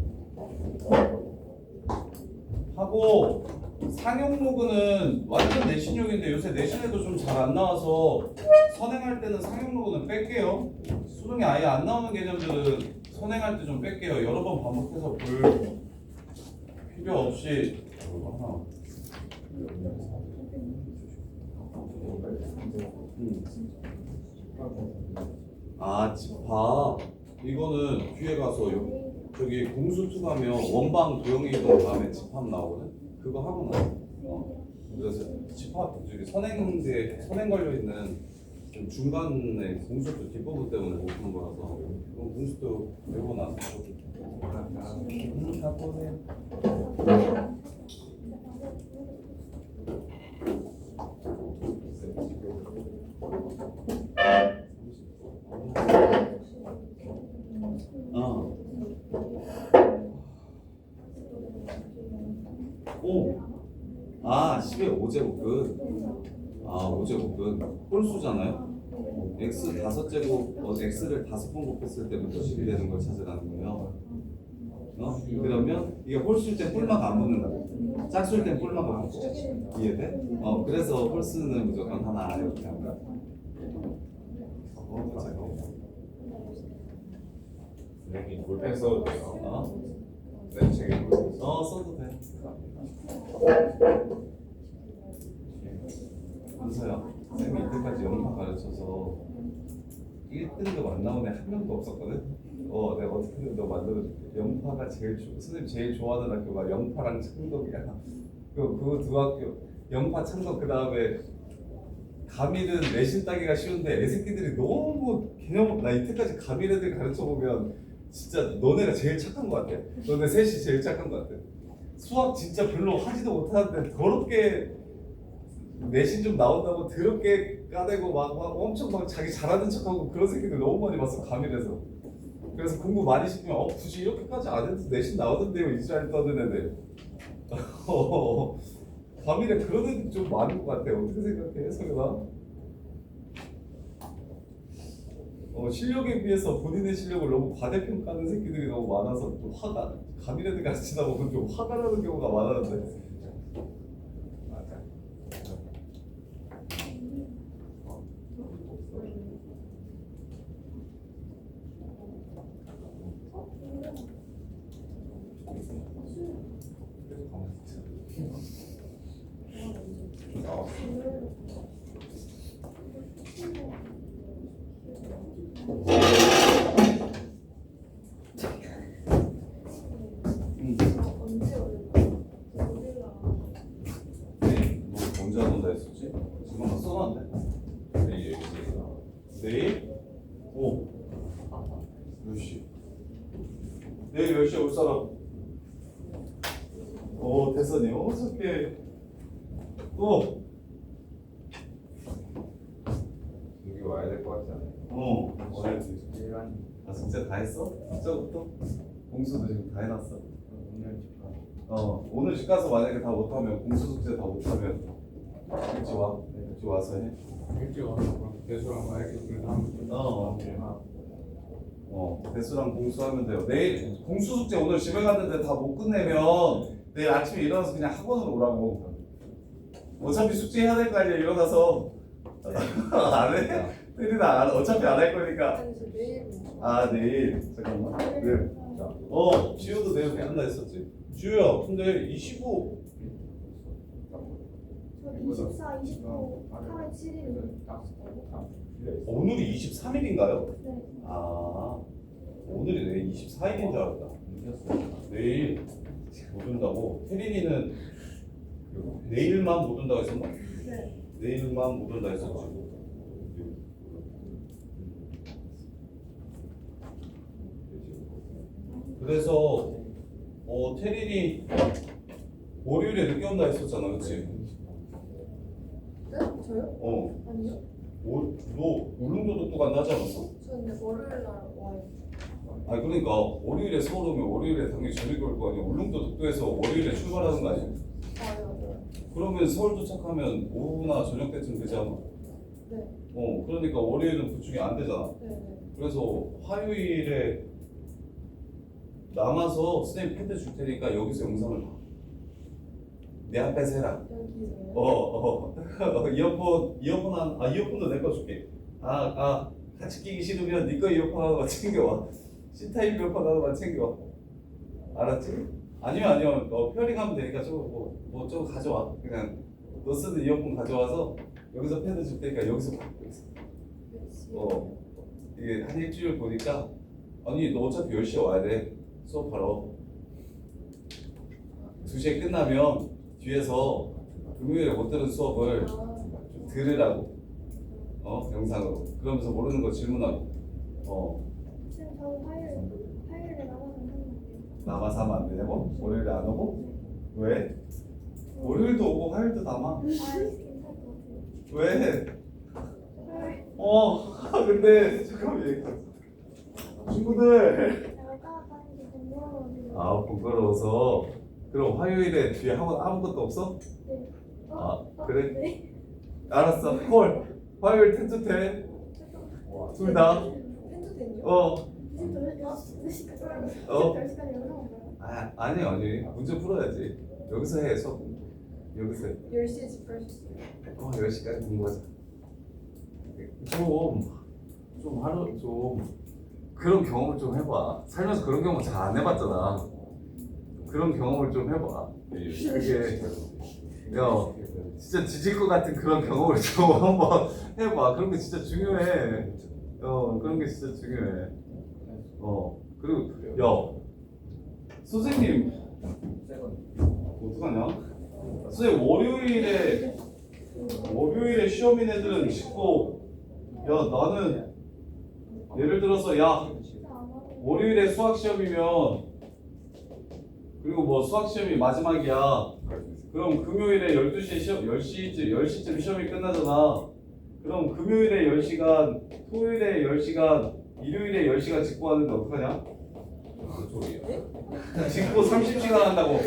하고 상용로그는 완전 내신용인데 요새 내신에도 좀 잘 안 나와서 선행할 때는 상용로그는 뺄게요. 수능에 아예 안 나오는 개념들은 선행할 때 좀 뺄게요. 여러 번 반복해서 볼 필요 없이 집합 이거는 뒤에 가서 저기 공수2 가면 원방 도형이동 다음에 집합 나오거든. 그거 하고 나서 그래서 집합 저기 선행 걸려 있는 좀 중간에 공수도 뒷부분 때문에 못 푸는 거라서 그럼 공수도 외고 나서 다 보세요. 오. 10의 5제곱은 5제곱은 홀수잖아요. x 5제곱 x를 5번 곱했을 때부터 10이 되는 걸 찾으라는 거예요. 그러면 이게 홀수일 때 홀마가 안 붙는다. 짝수일 때 홀마가 붙고. 이해돼? 그래서 홀수는 무조건 하나 이렇게 한다. 선생님 볼펜 써도 돼요? 네, 제게 써도 돼. 은서야, 쌤이 이때까지 영파 가르쳐서 1등급 안 나온 애 한 명도 없었거든? 내가 어떻게든 너 만들어줄게. 영파가 선생님 제일 좋아하는 학교가 영파랑 창덕이야. 그 두 학교, 영파, 창덕 그 다음에 가밀은 내신 따기가 쉬운데 애새끼들이 너무 나 이때까지 가밀 애들 가르쳐보면 진짜 너네가 제일 착한 것 같아. 너네 셋이 제일 착한 것 같아. 수학 진짜 별로 하지도 못하는데 더럽게 내신 좀 나온다고 더럽게 까대고 막 엄청 막 자기 잘하는 척하고 그런 새끼들 너무 많이 봤어 가밀에서. 그래서 공부 많이 시키면 굳이 이렇게까지 안 해도 내신 나오던데요 이지랄 떠는 애들. 과밀에 그런 애들 좀 많은 것 같아. 어떻게 생각해, 성현아? 실력에 비해서 본인의 실력을 너무 과대평가하는 새끼들이 너무 많아서 좀 화가 과밀 애들 같이 나보면 좀 화가 나는 경우가 많았는데. 맞아. 뭐 언제 한다 했었지? 지금 막 써놨네. 내일? 오. 몇 시? 내일 10시에 올 사람? 대선이 어떻게 또? 여기 와야 될 것 같지 않아요? 와야지. 아 진짜 다 했어? 진짜부터? 공수도 지금 다 해놨어. 오늘 집 가서 만약에 다 못하면 공수 숙제 다 못하면 일찍 와. 일찍 와서 해. 일찍 와서 그럼 대수랑 와야겠으면 다음 대수랑 공수하면 돼요. 내일 공수 숙제 오늘 집에 갔는데 다 못 끝내면 내일 아침에 일어나서 그냥 학원으로 오라고. 어차피 숙제 해야 될 거 아니야. 일어나서 안 해? 때리나 안 어차피 안 할 거니까. 아니 저 내일 내일 잠깐만. 네. 지우도 내일 한다 했었지. 지우야, 근데 25 저 24, 25, 8월 7일 오늘이 23일인가요? 네. 오늘이 내일 24일인 줄 알았다. 내일 못 온다고? 혜린이는 내일만 못 온다고 했었나? 네. 내일만 못 온다 했었지. 그래서 태린이 월요일에 늦게 온다 했었잖아, 그치? 네? 저요? 아니요. 너 울릉도도 또 간다 하지 않았어? 저 근데 월요일 날 와요. 아니 그러니까 월요일에 서울 오면 월요일에 당연히 저녁에 올 거 아니야. 울릉도 독도에서 월요일에 출발하는 거 아니야? 맞아요. 그러면 서울 도착하면 오후나 저녁 때쯤 되지 않아? 네. 그러니까 월요일은 보충이 안 되잖아. 네. 그래서 화요일에 남아서 선생님 패드 줄 테니까 여기서 영상을 봐. 내 앞에서 해라. 여기서요? 이어폰도 내 거 줄게. 같이 끼기 싫으면 네 거 이어폰 하나만 챙겨와. C타입 이어폰 하나만 챙겨와. 알았지? 아니면 페어링하면 되니까 좀 가져와. 그냥 너 쓰는 이어폰 가져와서 여기서 패드 줄 테니까 여기서 봐. 여기서. 이게 한 일주일 보니까 아니 너 어차피 10시에 와야 돼. 수업하러. 2시에 끝나면 뒤에서 금요일에 못 들은 수업을 들으라고. 영상으로. 그러면서 모르는 거 질문하고. 선생님 저 화요일에 나가서 하면 돼요. 남아서 하면 안 되냐고? 월요일에 안 오고? 왜? 월요일도 오고 화요일도 남아. 괜찮을 것 같아요. 왜? 근데 잠깐만 얘기해. 친구들. 제가 따라가는 게 궁금해가지고. 부끄러워서. 그럼 화요일에 뒤에 학원 아무것도 없어? 네. 그래? 네. 알았어. 콜. 화요일 텐트 돼. 둘 다. 펜트텐요? 지금 10시까지 영상 봐요? 아니. 문제 풀어야지. 여기서 해. 수업. 여기서 해. 10시에 집 갈 수 있어요. 10시까지 공부하자. 좀 그런 경험을 좀 해봐. 살면서 그런 경험 잘 안 해봤잖아. 그런 경험을 좀 해봐. 그게 진짜 뒤질 것 같은 그런 경험을 좀 한번 해봐. 그런 게 진짜 중요해. 그런 게 진짜 중요해. 그리고 선생님 어떡하냐? 선생님 월요일에 시험인 애들은 짚고 나는 예를 들어서 월요일에 수학 시험이면 그리고 뭐 수학 시험이 마지막이야. 그럼 금요일에 12시에 시험 10시쯤 시험이 끝나잖아. 그럼 금요일에 10시간, 토요일에 10시간, 일요일에 10시간 짚고 하는데 어떡하냐? 무슨 소리야? 직보 30시간 한다고.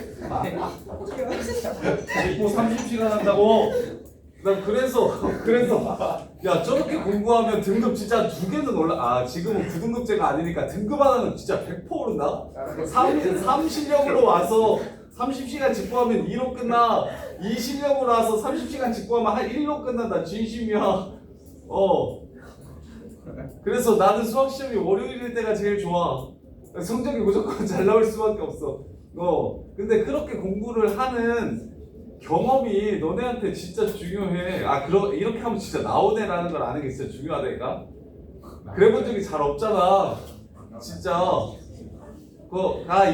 직보 30시간 한다고. 난 그래서 야 저렇게 공부하면 등급 진짜 2개는 올라. 아 지금은 9등급제가 아니니까 등급 하나는 진짜 100% 오른다. 3 실력으로 와서 30시간 직보하면 2로 끝나. 2 실력으로 와서 30시간 직보하면 한 1로 끝난다. 진심이야. 그래서 나는 수학 시험이 월요일일 때가 제일 좋아. 성적이 무조건 잘 나올 수밖에 없어. 근데 그렇게 공부를 하는 경험이 너네한테 진짜 중요해. 이렇게 하면 진짜 나오네라는 걸 아는 게 진짜 중요하다니까. 그래본 적이 잘 없잖아. 진짜.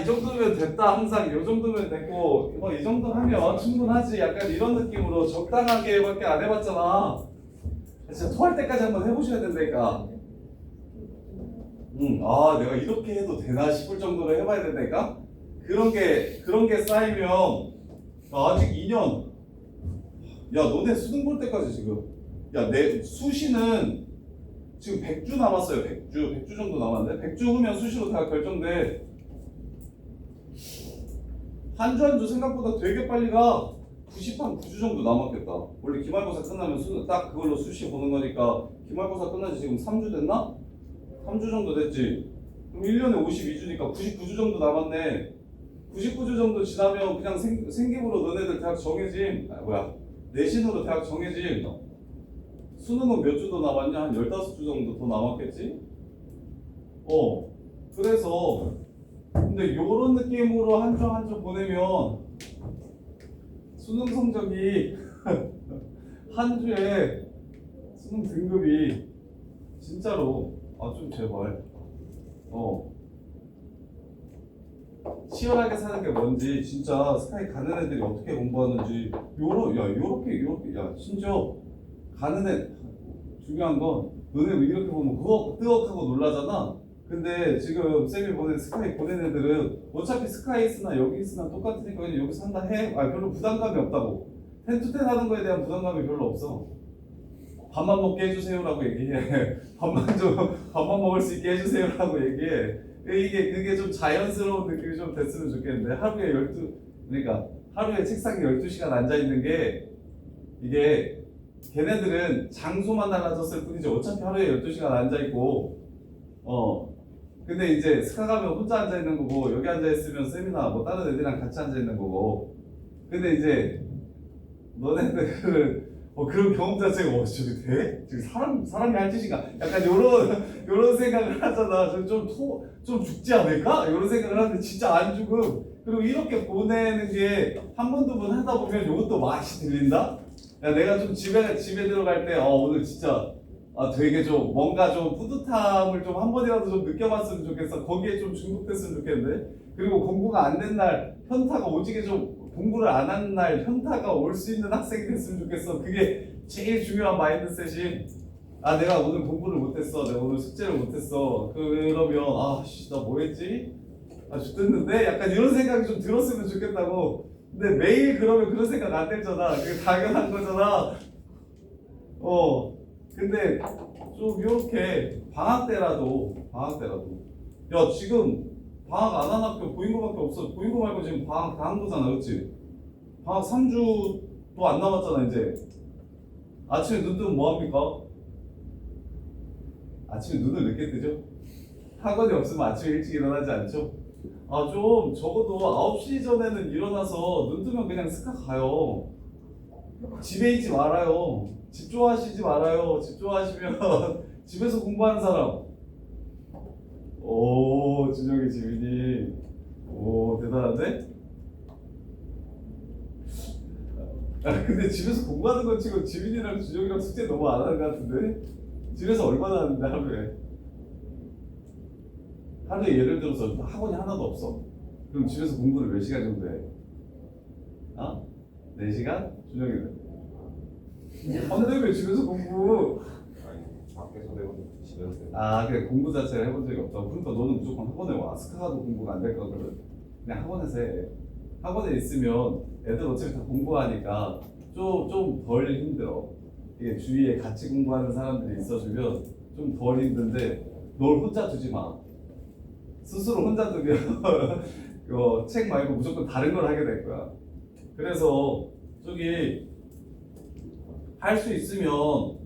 이 정도면 됐다. 항상 이 정도면 됐고, 이 정도 하면 충분하지. 약간 이런 느낌으로 적당하게밖에 안 해봤잖아. 진짜 토할 때까지 한번 해보셔야 된다니까. 내가 이렇게 해도 되나 싶을 정도로 해봐야 된다니까. 그런 게 쌓이면 아직 2년. 야 너네 수능 볼 때까지 지금. 야 내 수시는 지금 100주 남았어요. 100주 정도 남았는데 100주 후면 수시로 다 결정돼. 한 주 한 주 생각보다 되게 빨리 가. 9주 정도 남았겠다. 원래 기말고사 끝나면 딱 그걸로 수시 보는 거니까 기말고사 끝난 지 지금 3주 됐나? 3주 정도 됐지. 그럼 1년에 52주니까 99주 정도 남았네. 99주 정도 지나면 그냥 생기부로 너네들 대학 정해짐. 내신으로 대학 정해짐. 수능은 몇 주 더 남았냐? 한 15주 정도 더 남았겠지? 그래서 근데 요런 느낌으로 한 주 한 주 보내면 수능 성적이 한 주에 수능 등급이 진짜로 좀 제발 치열하게 사는 게 뭔지 진짜 스카이 가는 애들이 어떻게 공부하는지 요렇게 심지어 가는 애 중요한 건 너네 이렇게 보면 뜨억하고 놀라잖아. 근데 지금 쌤이 스카이 보낸 애들은 어차피 스카이스나 여기스나 똑같으니까 그냥 여기서 한다 해. 별로 부담감이 없다고. 10to 10 하는 거에 대한 부담감이 별로 없어. 밥만 먹게 해주세요라고 얘기해. 밥만 먹을 수 있게 해주세요라고 얘기해. 그게 좀 자연스러운 느낌이 좀 됐으면 좋겠는데 그러니까 하루에 책상에 12시간 앉아있는 게 이게 걔네들은 장소만 달라졌을 뿐이지 어차피 하루에 12시간 앉아있고 근데 이제 스카 가면 혼자 앉아있는 거고 여기 앉아있으면 쌤이나 뭐 다른 애들이랑 같이 앉아있는 거고 근데 이제 너네들은 그런 경험 자체가 저게 돼? 지금 사람이 할 짓인가? 약간 요런 생각을 하잖아. 좀 죽지 않을까? 이런 생각을 하는데 진짜 안 죽음. 그리고 이렇게 보내는 게 한 번, 두 번 하다 보면 이것도 맛이 들린다? 야, 내가 좀 집에 들어갈 때 오늘 진짜 되게 좀 뭔가 좀 뿌듯함을 좀 한 번이라도 좀 느껴봤으면 좋겠어. 거기에 좀 중독됐으면 좋겠는데. 그리고 공부가 안 된 날 현타가 오지게 좀 공부를 안 한 날 현타가 올 수 있는 학생이 됐으면 좋겠어. 그게 제일 중요한 마인드셋이 내가 오늘 공부를 못했어. 내가 오늘 숙제를 못했어. 그러면 나 뭐했지? 죽겠는데? 약간 이런 생각이 좀 들었으면 좋겠다고. 근데 매일 그러면 그런 생각 안 들잖아. 그게 당연한 거잖아. 근데 좀 이렇게 방학 때라도 야 지금 방학 안 한 학교 보인고밖에 없어. 보인고 말고 지금 방학 다 한 거잖아, 그렇지? 방학 3주도 안 남았잖아 이제. 아침에 눈 뜨면 뭐 합니까? 아침에 눈을 늦게 뜨죠? 학원이 없으면 아침에 일찍 일어나지 않죠? 좀 적어도 9시 전에는 일어나서 눈 뜨면 그냥 스카 가요. 집에 있지 말아요. 집 좋아하시지 말아요. 집 좋아하시면 집에서 공부하는 사람. 오, 준영이 지민이. 오, 대단한데? 근데 집에서 공부하는 건 치고 지민이랑 준영이랑 숙제 너무 안 하는 것 같은데? 집에서 얼마나 하는데 하루에? 하루에 예를 들어서 학원이 하나도 없어. 그럼 집에서 공부를 몇 시간 정도 해? 4시간? 준영이는? 안돼 왜 집에서 공부? 밖에서 되고 집에서 되고. 그래 공부 자체를 해본 적이 없다고. 그러니까 너는 무조건 학원에 와. 스카가도 공부가 안 될 거거든. 그냥 학원에서 해. 학원에 있으면 애들 어차피 다 공부하니까 좀 덜 힘들어. 이게 주위에 같이 공부하는 사람들이 있어주면 좀 덜 힘든데 널 혼자 두지 마. 스스로 혼자 두면 책 말고 무조건 다른 걸 하게 될 거야. 그래서 저기 할 수 있으면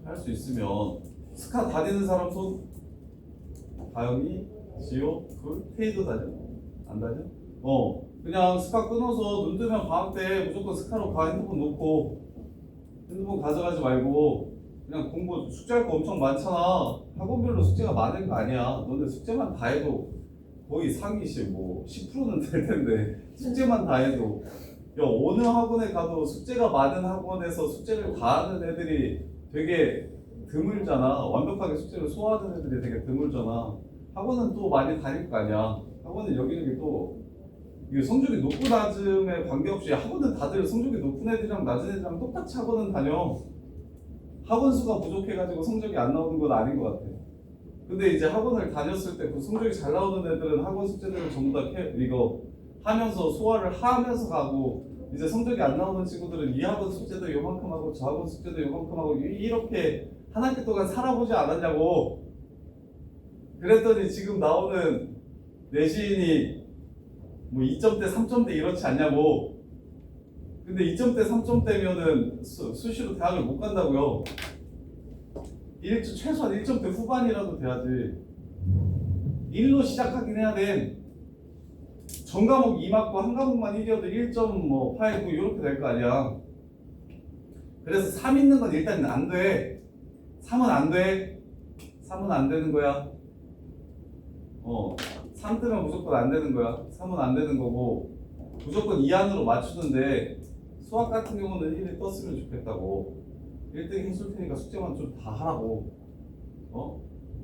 스카 다니는 사람 손. 다영이, 지호, 테이도 다녀? 안 다녀? 그냥 스카 끊어서 눈 뜨면 방학 때 무조건 스카로 핸드폰 놓고 핸드폰 가져가지 말고 그냥 공부 숙제할 거 엄청 많잖아. 학원별로 숙제가 많은 거 아니야. 너네 숙제만 다 해도 거의 상위시 뭐 10%는 될 텐데 숙제만 다 해도 야 어느 학원에 가도 숙제가 많은 학원에서 숙제를 다 하는 애들이 되게 드물잖아. 완벽하게 숙제를 소화하는 애들이 되게 드물잖아. 학원은 또 많이 다닐 거 아니야. 학원은 여기저기 또 이게 성적이 높고 낮음에 관계없이 학원은 다들 성적이 높은 애들이랑 낮은 애들이랑 똑같이 학원은 다녀. 학원 수가 부족해가지고 성적이 안 나오는 건 아닌 것 같아. 근데 이제 학원을 다녔을 때 그 성적이 잘 나오는 애들은 학원 숙제들을 전부 다 이거 하면서 소화를 하면서 가고 이제 성적이 안 나오는 친구들은 이 학원 숙제도 요만큼 하고 저 학원 숙제도 요만큼 하고 이렇게 한 학기 동안 살아보지 않았냐고. 그랬더니 지금 나오는 내신이 뭐 2점대, 3점대 이렇지 않냐고. 근데 2점대, 3점대면은 수시로 대학을 못 간다고요. 최소한 1점대 후반이라도 돼야지. 1로 시작하긴 해야 돼. 전 과목 2 맞고 한 과목만 1이어도 1.8, 9 이렇게 될 거 아니야. 그래서 3 있는 건 일단 안 돼. 3은 안 돼. 3은 안 되는 거야. 3 뜨면 무조건 안 되는 거야. 3은 안 되는 거고 무조건 2 안으로 맞추는데 수학 같은 경우는 1이 떴으면 좋겠다고. 1등 해줄 테니까 숙제만 좀 다 하라고.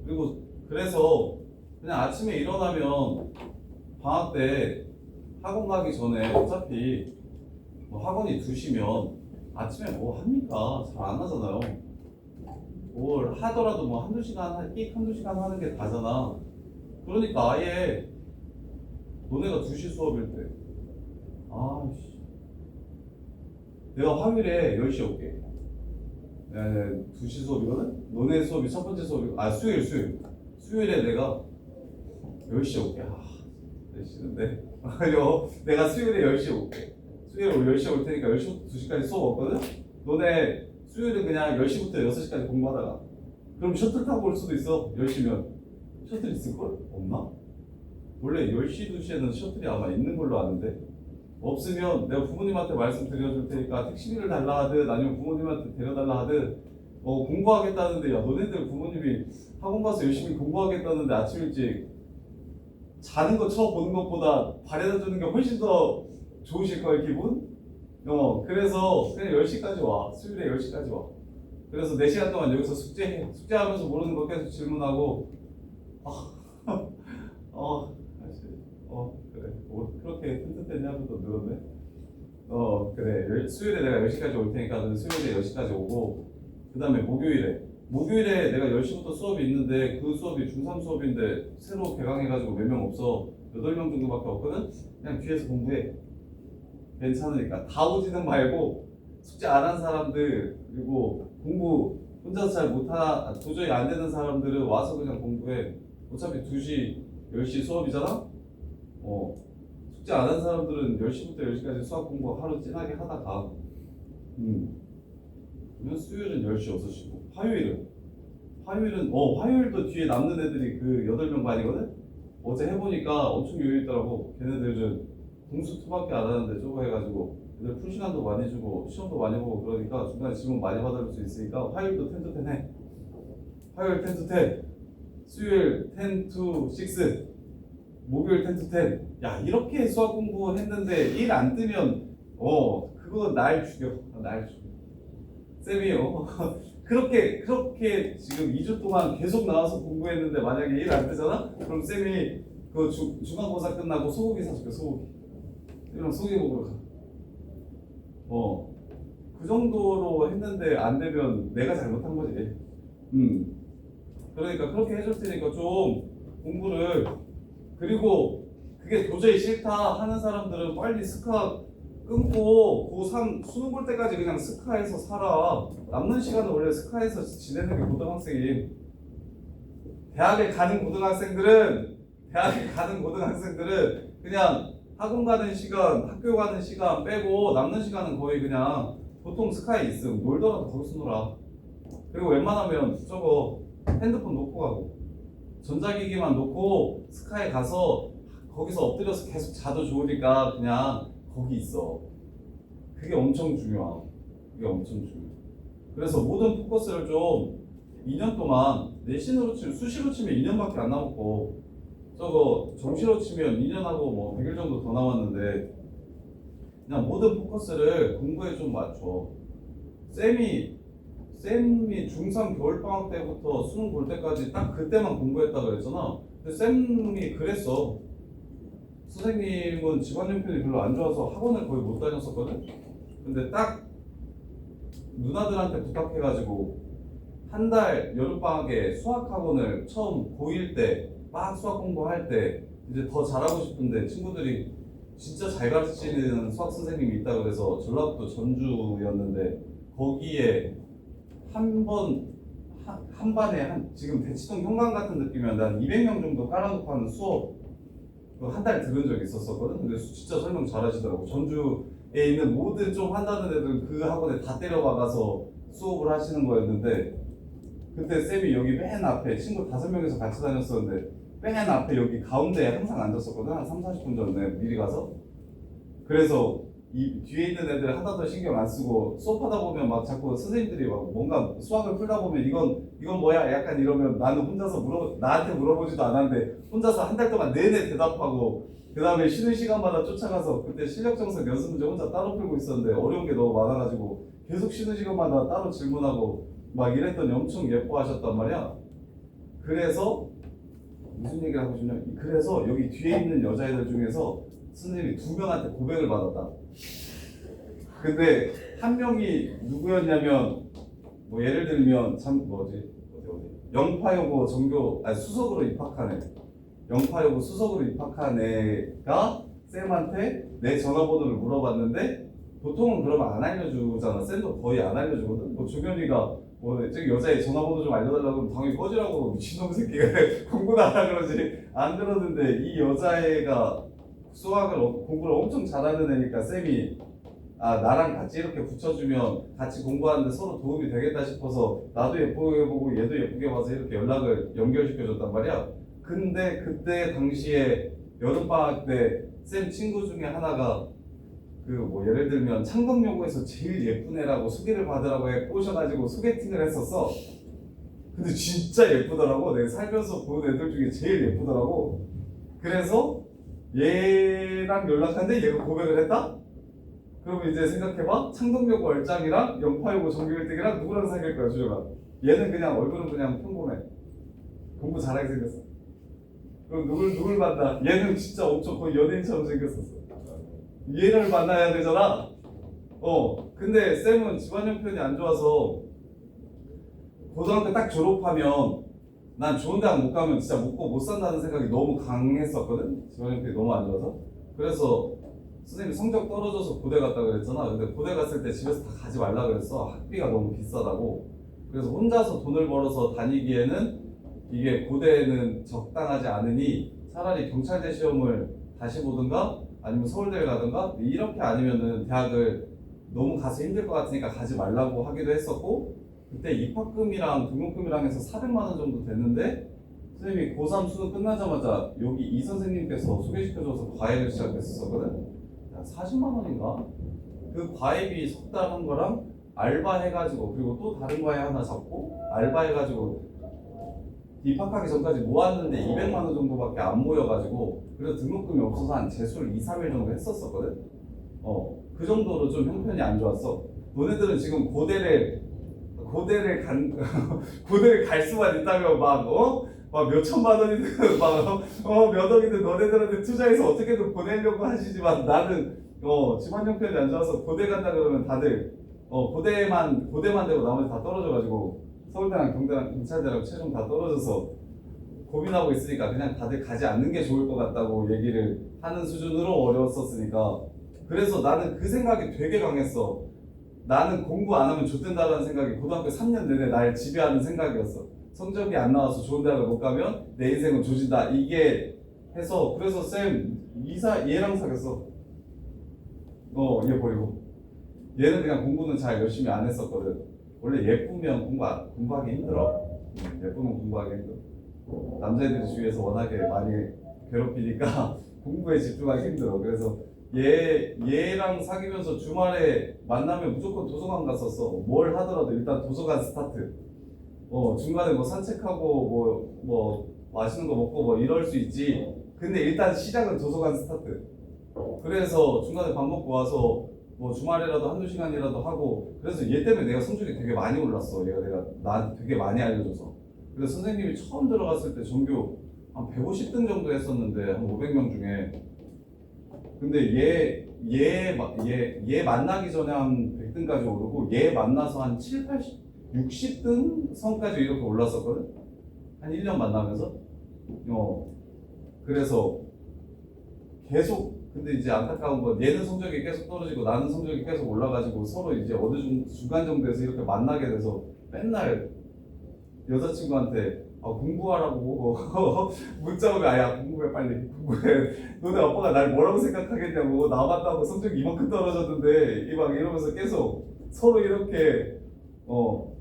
그리고 그래서 그냥 아침에 일어나면 방학 때 학원 가기 전에 어차피 뭐 학원이 2시면 아침에 뭐 합니까? 잘 안 하잖아요. 뭘 하더라도 뭐 한두 시간 하는 게 다잖아. 그러니까 아예 너네가 2시 수업일 때 내가 화요일에 10시에 올게. 2시 수업이거든? 너네 수업이 첫 번째 수업이고 수요일에 내가 10시에 올게. 몇 시인데? 내가 수요일에 10시에 올게. 수요일에 10시에 올 테니까 10시부터 2시까지 수업 없거든? 너네 수요일은 그냥 10시부터 6시까지 공부하다가 그럼 셔틀 타고 올 수도 있어. 10시면 셔틀 있을걸? 없나? 원래 10시, 2시에는 셔틀이 아마 있는 걸로 아는데 없으면 내가 부모님한테 말씀드려줄 테니까 택시비를 달라 하든 아니면 부모님한테 데려달라 하든 공부하겠다는데 야 너네들 부모님이 학원 가서 열심히 공부하겠다는데 아침 일찍 자는 거 쳐보는 것보다 바래다 주는 게 훨씬 더 좋으실 거야 기분? 그래서 그냥 10시까지 와. 수요일에 10시까지 와. 그래서 4시간 동안 여기서 숙제하면서 모르는 거 계속 질문하고 그래. 그렇게 튼튼했냐부터 늘었네. 그래. 수요일에 내가 10시까지 올 테니까 너는 수요일에 10시까지 오고 그 다음에 목요일에 내가 10시부터 수업이 있는데 그 수업이 중3 수업인데 새로 개강해가지고 몇 명 없어. 8명 정도밖에 없거든? 그냥 뒤에서 공부해. 괜찮으니까. 다 오지는 말고 숙제 안 한 사람들 그리고 공부 혼자서 잘 못하나 도저히 안 되는 사람들은 와서 그냥 공부해. 어차피 2시, 10시 수업이잖아? 숙제 안 한 사람들은 10시부터 10시까지 수학 공부 하루 진하게 하다가 그러면 수요일은 10시, 6시고 화요일도 뒤에 남는 애들이 그 8명 반이거든? 어제 해보니까 엄청 여유있더라고. 걔네들은 공수 2밖에 안 하는데 저거 해가지고 애들 풀 시간도 많이 주고 시험도 많이 보고 그러니까 중간에 질문 많이 받을 수 있으니까 화요일도 10 to 10 해. 화요일 10 to 10, 수요일 10 to 6, 목요일 10 to 10. 야 이렇게 수학 공부했는데 일 안 뜨면 그거 날 죽여. 쌤이요. 그렇게 지금 2주 동안 계속 나와서 공부했는데 만약에 일 안 뜨잖아? 그럼 쌤이 그 중간고사 끝나고 소고기 사줄게. 소고기. 이런 소고기 먹으러 가. 그 정도로 했는데 안 되면 내가 잘못한 거지. 그러니까 그렇게 해줄 테니까 좀 공부를. 그리고 그게 도저히 싫다 하는 사람들은 빨리 스카 끊고 고3 수능 볼 때까지 그냥 스카에서 살아. 남는 시간은 원래 스카에서 지내는 게 고등학생이. 대학에 가는 고등학생들은 대학에 가는 고등학생들은 그냥 학원 가는 시간, 학교 가는 시간 빼고 남는 시간은 거의 그냥 보통 스카이 있음. 놀더라도 거기서 놀아. 그리고 웬만하면 저거 핸드폰 놓고 가고 전자기기만 놓고 스카이 가서 거기서 엎드려서 계속 자도 좋으니까 그냥 거기 있어. 그게 엄청 중요함. 그게 엄청 중요해. 그래서 모든 포커스를 좀 2년 동안 내신으로 치면 수시로 치면 2년밖에 안 남았고 저거 정시로 치면 2년하고 뭐 100일 정도 더 남았는데 그냥 모든 포커스를 공부에 좀 맞춰. 쌤이 중3 겨울방학 때부터 수능 볼 때까지 딱 그때만 공부했다 그랬잖아. 근데 쌤이 그랬어. 선생님은 집안 형편이 별로 안 좋아서 학원을 거의 못 다녔었거든. 근데 딱 누나들한테 부탁해가지고 한 달 여름방학에 수학학원을 처음 고1 때 막 수학 공부할 때 이제 더 잘하고 싶은데 친구들이 진짜 잘 가르치는 수학 선생님이 있다 그래서 전라북도 전주였는데 거기에 한 반에 지금 대치동 현관 같은 느낌이야. 난 200명 정도 깔아놓고 하는 수업 한 달 들은 적이 있었거든. 근데 진짜 설명 잘하시더라고. 전주에 있는 모든 좀 한다는 애들 그 학원에 다 때려박아서 수업을 하시는 거였는데 그때 쌤이 여기 맨 앞에 친구 5명이서 같이 다녔었는데 맨 앞에 여기 가운데에 항상 앉았었거든. 한 3, 40분 전에 미리 가서. 그래서 이 뒤에 있는 애들 하나도 신경 안 쓰고 수업하다 보면 막 자꾸 선생님들이 막 뭔가 수학을 풀다 보면 이건 뭐야 약간 이러면 나는 혼자서 나한테 물어보지도 않았는데 혼자서 한 달 동안 내내 대답하고 그 다음에 쉬는 시간마다 쫓아가서 그때 실력정석 연습 문제 혼자 따로 풀고 있었는데 어려운 게 너무 많아가지고 계속 쉬는 시간마다 따로 질문하고 막 이랬더니 엄청 예뻐하셨단 말이야. 그래서 무슨 얘기를 하고 싶냐면 그래서 여기 뒤에 있는 여자애들 중에서 선생님이 2명한테 고백을 받았다. 근데 한 명이 누구였냐면 뭐 예를 들면 참 어디 영파여고 수석으로 입학한 애, 영파여고 수석으로 입학한 애가 쌤한테 내 전화번호를 물어봤는데 보통은 그러면 안 알려주잖아. 쌤도 거의 안 알려주거든. 뭐 주변이가 뭐 저기 여자애 전화번호 좀 알려달라고 하면 당연히 꺼지라고 미친놈 새끼가 공부도 안 하라 그러지. 안 그러는데 이 여자애가 공부를 엄청 잘하는 애니까 쌤이 나랑 같이 이렇게 붙여주면 같이 공부하는데 서로 도움이 되겠다 싶어서 나도 예쁘게 보고 얘도 예쁘게 봐서 이렇게 연락을 연결시켜줬단 말이야. 근데 그때 당시에 여름방학 때 쌤 친구 중에 하나가 그 뭐 예를 들면 창덕여고에서 제일 예쁜 애라고 소개를 받으라고 꼬셔가지고 소개팅을 했었어. 근데 진짜 예쁘더라고. 내가 살면서 본 애들 중에 제일 예쁘더라고. 그래서 얘랑 연락하는데 얘가 고백을 했다? 그럼 이제 생각해봐. 창덕여고 얼짱이랑 영파여고 전교 1등이랑 누구랑 사귈 거야, 주영아? 얘는 그냥 얼굴은 그냥 평범해. 공부 잘하게 생겼어. 그럼 누굴 만나? 얘는 진짜 엄청 거의 연예인처럼 생겼었어. 얘를 만나야 되잖아. 근데 쌤은 집안 형편이 안 좋아서 고등학교 딱 졸업하면 난 좋은 대학 못 가면 진짜 먹고 못 산다는 생각이 너무 강했었거든. 집안 형편이 너무 안 좋아서. 그래서 선생님이 성적 떨어져서 고대 갔다 그랬잖아. 근데 고대 갔을 때 집에서 다 가지 말라 그랬어. 학비가 너무 비싸다고. 그래서 혼자서 돈을 벌어서 다니기에는 이게 고대는 적당하지 않으니 차라리 경찰대 시험을 다시 보든가 아니면 서울대를 가든가 이렇게 아니면은 대학을 너무 가서 힘들 것 같으니까 가지 말라고 하기도 했었고 그때 입학금이랑 등록금이랑 해서 400만 원 정도 됐는데 선생님이 고3 수능 끝나자마자 여기 이 선생님께서 소개시켜줘서 과외를 시작했었거든. 한 40만 원인가? 그 과외비 석 달 한 거랑 알바 해가지고 그리고 또 다른 과외 하나 잡고 알바 해가지고 입학하기 전까지 모았는데 200만 원 정도밖에 안 모여가지고 그래서 등록금이 없어서 한 재수를 2, 3일 정도 했었거든. 그 정도로 좀 형편이 안 좋았어. 너네들은 지금 고대를 갈 수만 있다면 막 몇천만 원이든 몇 억이든 너네들한테 투자해서 어떻게든 보내려고 하시지만 나는 집안 형편이 안 좋아서 고대 간다 그러면 다들 고대만 되고 나머지 다 떨어져가지고 서울대랑 경대랑 경찰대랑 최종 다 떨어져서 고민하고 있으니까 그냥 다들 가지 않는 게 좋을 것 같다고 얘기를 하는 수준으로 어려웠었으니까 그래서 나는 그 생각이 되게 강했어. 나는 공부 안 하면 좆된다라는 생각이 고등학교 3년 내내 날 지배하는 생각이었어. 성적이 안 나와서 좋은 대학을 못 가면 내 인생은 조진다. 이게 해서 그래서 쌤 얘랑 사귀었어. 얘 버리고. 얘는 그냥 공부는 잘 열심히 안 했었거든. 원래 예쁘면 공부하기 힘들어. 예쁘면 공부하기 힘들어. 남자애들 주위에서 워낙에 많이 괴롭히니까 공부에 집중하기 힘들어. 그래서 얘랑 사귀면서 주말에 만나면 무조건 도서관 갔었어. 뭘 하더라도 일단 도서관 스타트. 중간에 뭐 산책하고 뭐 맛있는 거 먹고 뭐 이럴 수 있지. 근데 일단 시작은 도서관 스타트. 그래서 중간에 밥 먹고 와서 뭐 주말이라도 한두 시간이라도 하고. 그래서 얘 때문에 내가 성적이 되게 많이 올랐어. 내가 나한테 되게 많이 알려줘서. 그래서 선생님이 처음 들어갔을 때 전교 한 150등 정도 했었는데 한 500명 중에. 근데 얘 만나기 전에 한 100등까지 오르고 얘 만나서 한 7, 80, 60등 선까지 이렇게 올랐었거든? 한 1년 만나면서. 그래서 계속. 근데 이제 안타까운 건 얘는 성적이 계속 떨어지고 나는 성적이 계속 올라가지고 서로 이제 어느 중간 정도에서 이렇게 만나게 돼서 맨날 여자친구한테 공부하라고 문자 오면 야 공부해 빨리 공부해. 너네 아빠가 날 뭐라고 생각하겠냐고. 나 만나고 성적이 이만큼 떨어졌는데 막 이러면서 계속 서로 이렇게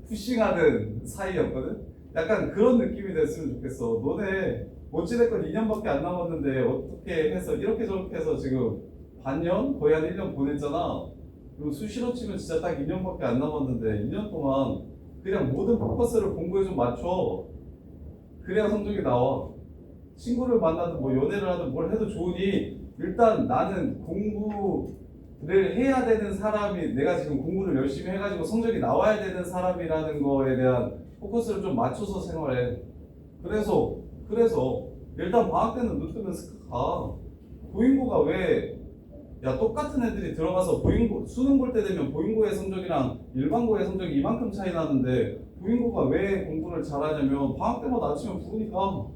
푸싱하는 사이였거든. 약간 그런 느낌이 됐으면 좋겠어. 너네 어찌됐건 2년밖에 안 남았는데 어떻게 해서 이렇게 저렇게 해서 지금 반년? 거의 한 1년 보냈잖아. 그리고 수시로 치면 진짜 딱 2년밖에 안 남았는데 2년 동안 그냥 모든 포커스를 공부에 좀 맞춰. 그래야 성적이 나와. 친구를 만나든 뭐 연애를 하든 뭘 해도 좋으니 일단 나는 공부를 해야 되는 사람이, 내가 지금 공부를 열심히 해가지고 성적이 나와야 되는 사람이라는 거에 대한 포커스를 좀 맞춰서 생활해. 그래서 일단 방학 때는 눈 뜨면 스카 가. 보잉고가 왜 똑같은 애들이 들어가서 보잉고 수능 볼 때 되면 보잉고의 성적이랑 일반고의 성적이 이만큼 차이 나는데 보잉고가 왜 공부를 잘하냐면 방학 때마다 아침에 부르니까.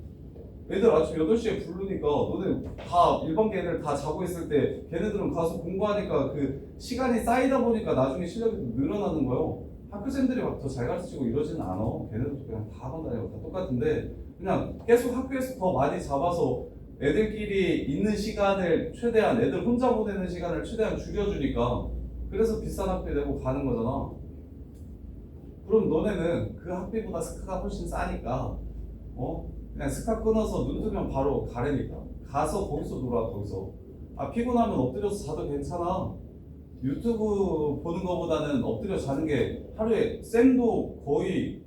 애들 아침 8시에 부르니까. 너네 다 일반계 애들 다 자고 있을 때 걔네들은 가서 공부하니까 그 시간이 쌓이다 보니까 나중에 실력이 늘어나는 거예요. 학교생들이 막 더 잘 가르치고 이러지는 않아. 걔네들도 그냥 다 학원 다니고 다 똑같은데 그냥 계속 학교에서 더 많이 잡아서 애들끼리 있는 시간을 최대한, 애들 혼자 보내는 시간을 최대한 줄여주니까. 그래서 비싼 학비 내고 가는 거잖아. 그럼 너네는 그 학비보다 스카가 훨씬 싸니까 그냥 스카 끊어서 눈 뜨면 바로 가래니까 가서 거기서 놀아. 거기서 피곤하면 엎드려서 자도 괜찮아. 유튜브 보는 거보다는 엎드려 자는 게 하루에, 쌤도 거의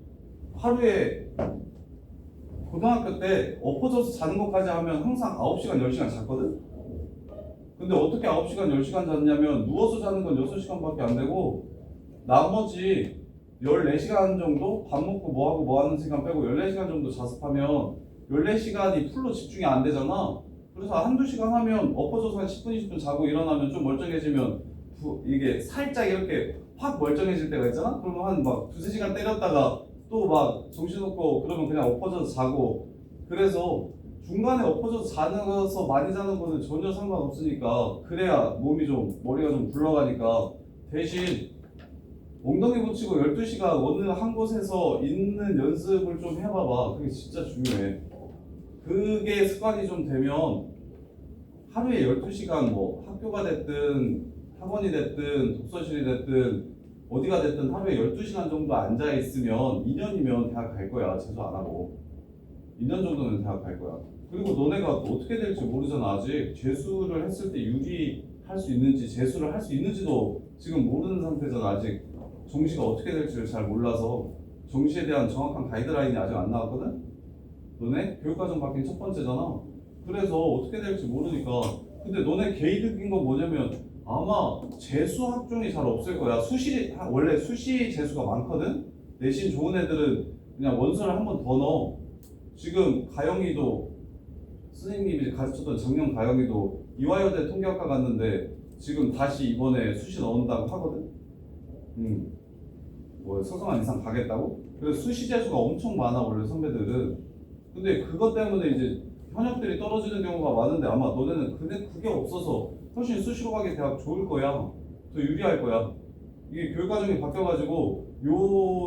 하루에 고등학교 때 엎어져서 자는 것까지 하면 항상 9시간, 10시간 잤거든? 근데 어떻게 9시간, 10시간 잤냐면 누워서 자는 건 6시간밖에 안 되고 나머지 14시간 정도 밥 먹고 뭐하고 뭐하는 시간 빼고 14시간 정도 자습하면 14시간이 풀로 집중이 안 되잖아. 그래서 한두 시간 하면 엎어져서 한 10분, 20분 자고 일어나면 좀 멀쩡해지면 이게 살짝 이렇게 확 멀쩡해질 때가 있잖아? 그러면 한 막 2-3시간 때렸다가 또 막 정신없고 그러면 그냥 엎어져서 자고. 그래서 중간에 엎어져서 자서 많이 자는 거는 전혀 상관없으니까. 그래야 몸이 좀, 머리가 좀 굴러가니까. 대신 엉덩이 붙이고 12시간 어느 한 곳에서 있는 연습을 좀 해봐봐. 그게 진짜 중요해. 그게 습관이 좀 되면 하루에 12시간 뭐 학교가 됐든 학원이 됐든 독서실이 됐든 어디가 됐든 하루에 12시간 정도 앉아있으면 2년이면 대학 갈 거야. 재수 안 하고 2년 정도는 대학 갈 거야. 그리고 너네가 또 어떻게 될지 모르잖아. 아직 재수를 했을 때 유리할 수 있는지 재수를 할 수 있는지도 지금 모르는 상태잖아. 아직 정시가 어떻게 될지를 잘 몰라서. 정시에 대한 정확한 가이드라인이 아직 안 나왔거든? 너네 교육과정 바뀐 첫 번째잖아. 그래서 어떻게 될지 모르니까. 근데 너네 개이득인 건 뭐냐면 아마 재수 학종이 잘 없을 거야. 원래 수시 재수가 많거든? 내신 좋은 애들은 그냥 원서를 한 번 더 넣어. 지금 가영이도, 선생님이 가르쳤던 작년 가영이도 이화여대 통계학과 갔는데 지금 다시 이번에 수시 넣는다고 하거든? 뭐 서성한 이상 가겠다고? 그래서 수시 재수가 엄청 많아 원래 선배들은. 근데 그것 때문에 이제 현역들이 떨어지는 경우가 많은데 아마 너네는 그게 없어서 훨씬 수시로 가기 대학 좋을 거야. 더 유리할 거야. 이게 교육과정이 바뀌어가지고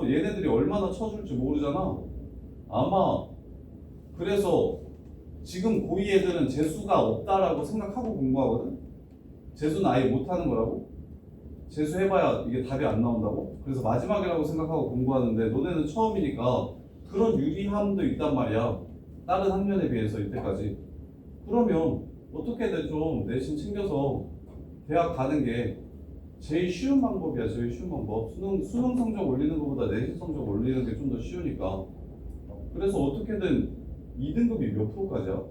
얘네들이 얼마나 쳐줄지 모르잖아. 아마 그래서 지금 고2 애들은 재수가 없다라고 생각하고 공부하거든? 재수는 아예 못하는 거라고? 재수 해봐야 이게 답이 안 나온다고? 그래서 마지막이라고 생각하고 공부하는데 너네는 처음이니까 그런 유리함도 있단 말이야. 다른 학년에 비해서 이때까지. 그러면 어떻게든 좀 내신 챙겨서 대학 가는 게 제일 쉬운 방법이야. 제일 쉬운 방법. 수능 성적 올리는 것보다 내신 성적 올리는 게 좀 더 쉬우니까. 그래서 어떻게든 2등급이 몇 프로까지야?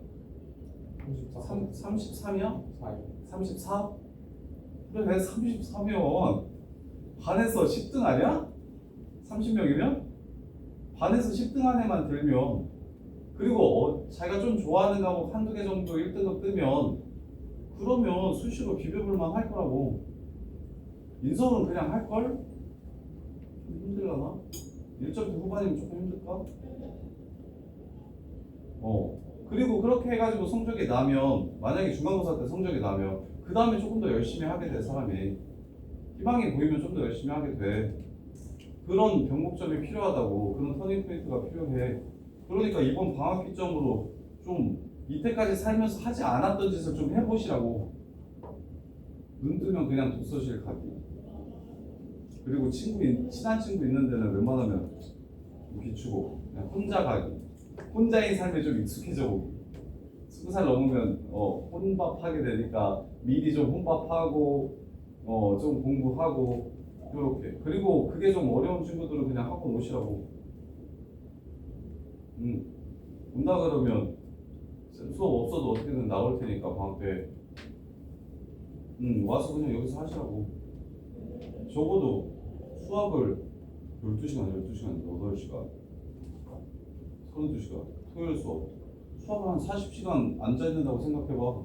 33이야? 34? 그래 33이면 반에서 10등 아니야? 30명이면? 반에서 10등 안에만 들면 그리고 자기가 좀 좋아하는 과목 한두 개 정도 1등급 뜨면 그러면 수시로 비벼볼만 할 거라고. 인서울은 그냥 할걸? 좀 힘들려나? 1.9 후반이면 조금 힘들까? 그리고 그렇게 해가지고 성적이 나면 만약에 중간고사 때 성적이 나면 그 다음에 조금 더 열심히 하게 돼. 사람이 희망이 보이면 좀 더 열심히 하게 돼. 그런 변곡점이 필요하다고. 그런 터닝 포인트가 필요해. 그러니까 이번 방학 기점으로 좀 이때까지 살면서 하지 않았던 짓을 좀 해보시라고. 눈 뜨면 그냥 독서실 가기. 그리고 친한 친구 있는 데는 웬만하면 비추고 그냥 혼자 가기. 혼자인 삶에 좀 익숙해져 보기. 20살 넘으면 혼밥하게 되니까 미리 좀 혼밥하고 좀 공부하고 이렇게. 그리고 그게 좀 어려운 친구들은 그냥 학원 오시라고. 온다 그러면 수업 없어도 어떻게든 나올 테니까 방학 때 와서 그냥 여기서 하시라고. 적어도 수학을 12시간, 8시간 32시간 토요일 수업을 한 40시간 앉아있는다고 생각해봐.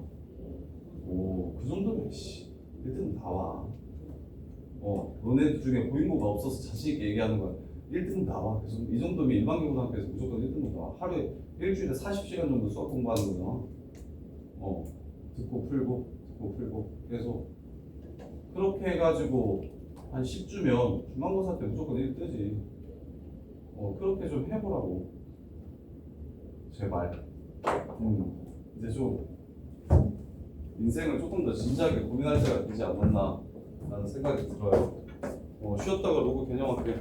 그 정도면 1등 다 와. 너네 중에 보인고가 없어서 자신있게 얘기하는 거야. 1등 다 와. 그래서 이 정도면 일반고등학교에서 무조건 1등 나와. 하루에 일주일에 40시간 정도 수학 공부하는 거잖아. 듣고 풀고 계속 그렇게 해가지고 한 10주면 중간고사 때 무조건 1 뜨지. 그렇게 좀 해보라고. 제발. 이제 좀 인생을 조금 더 진지하게 고민할 때가 되지 않았나 라는 생각이 들어요. 쉬었다가 로고 개념할게.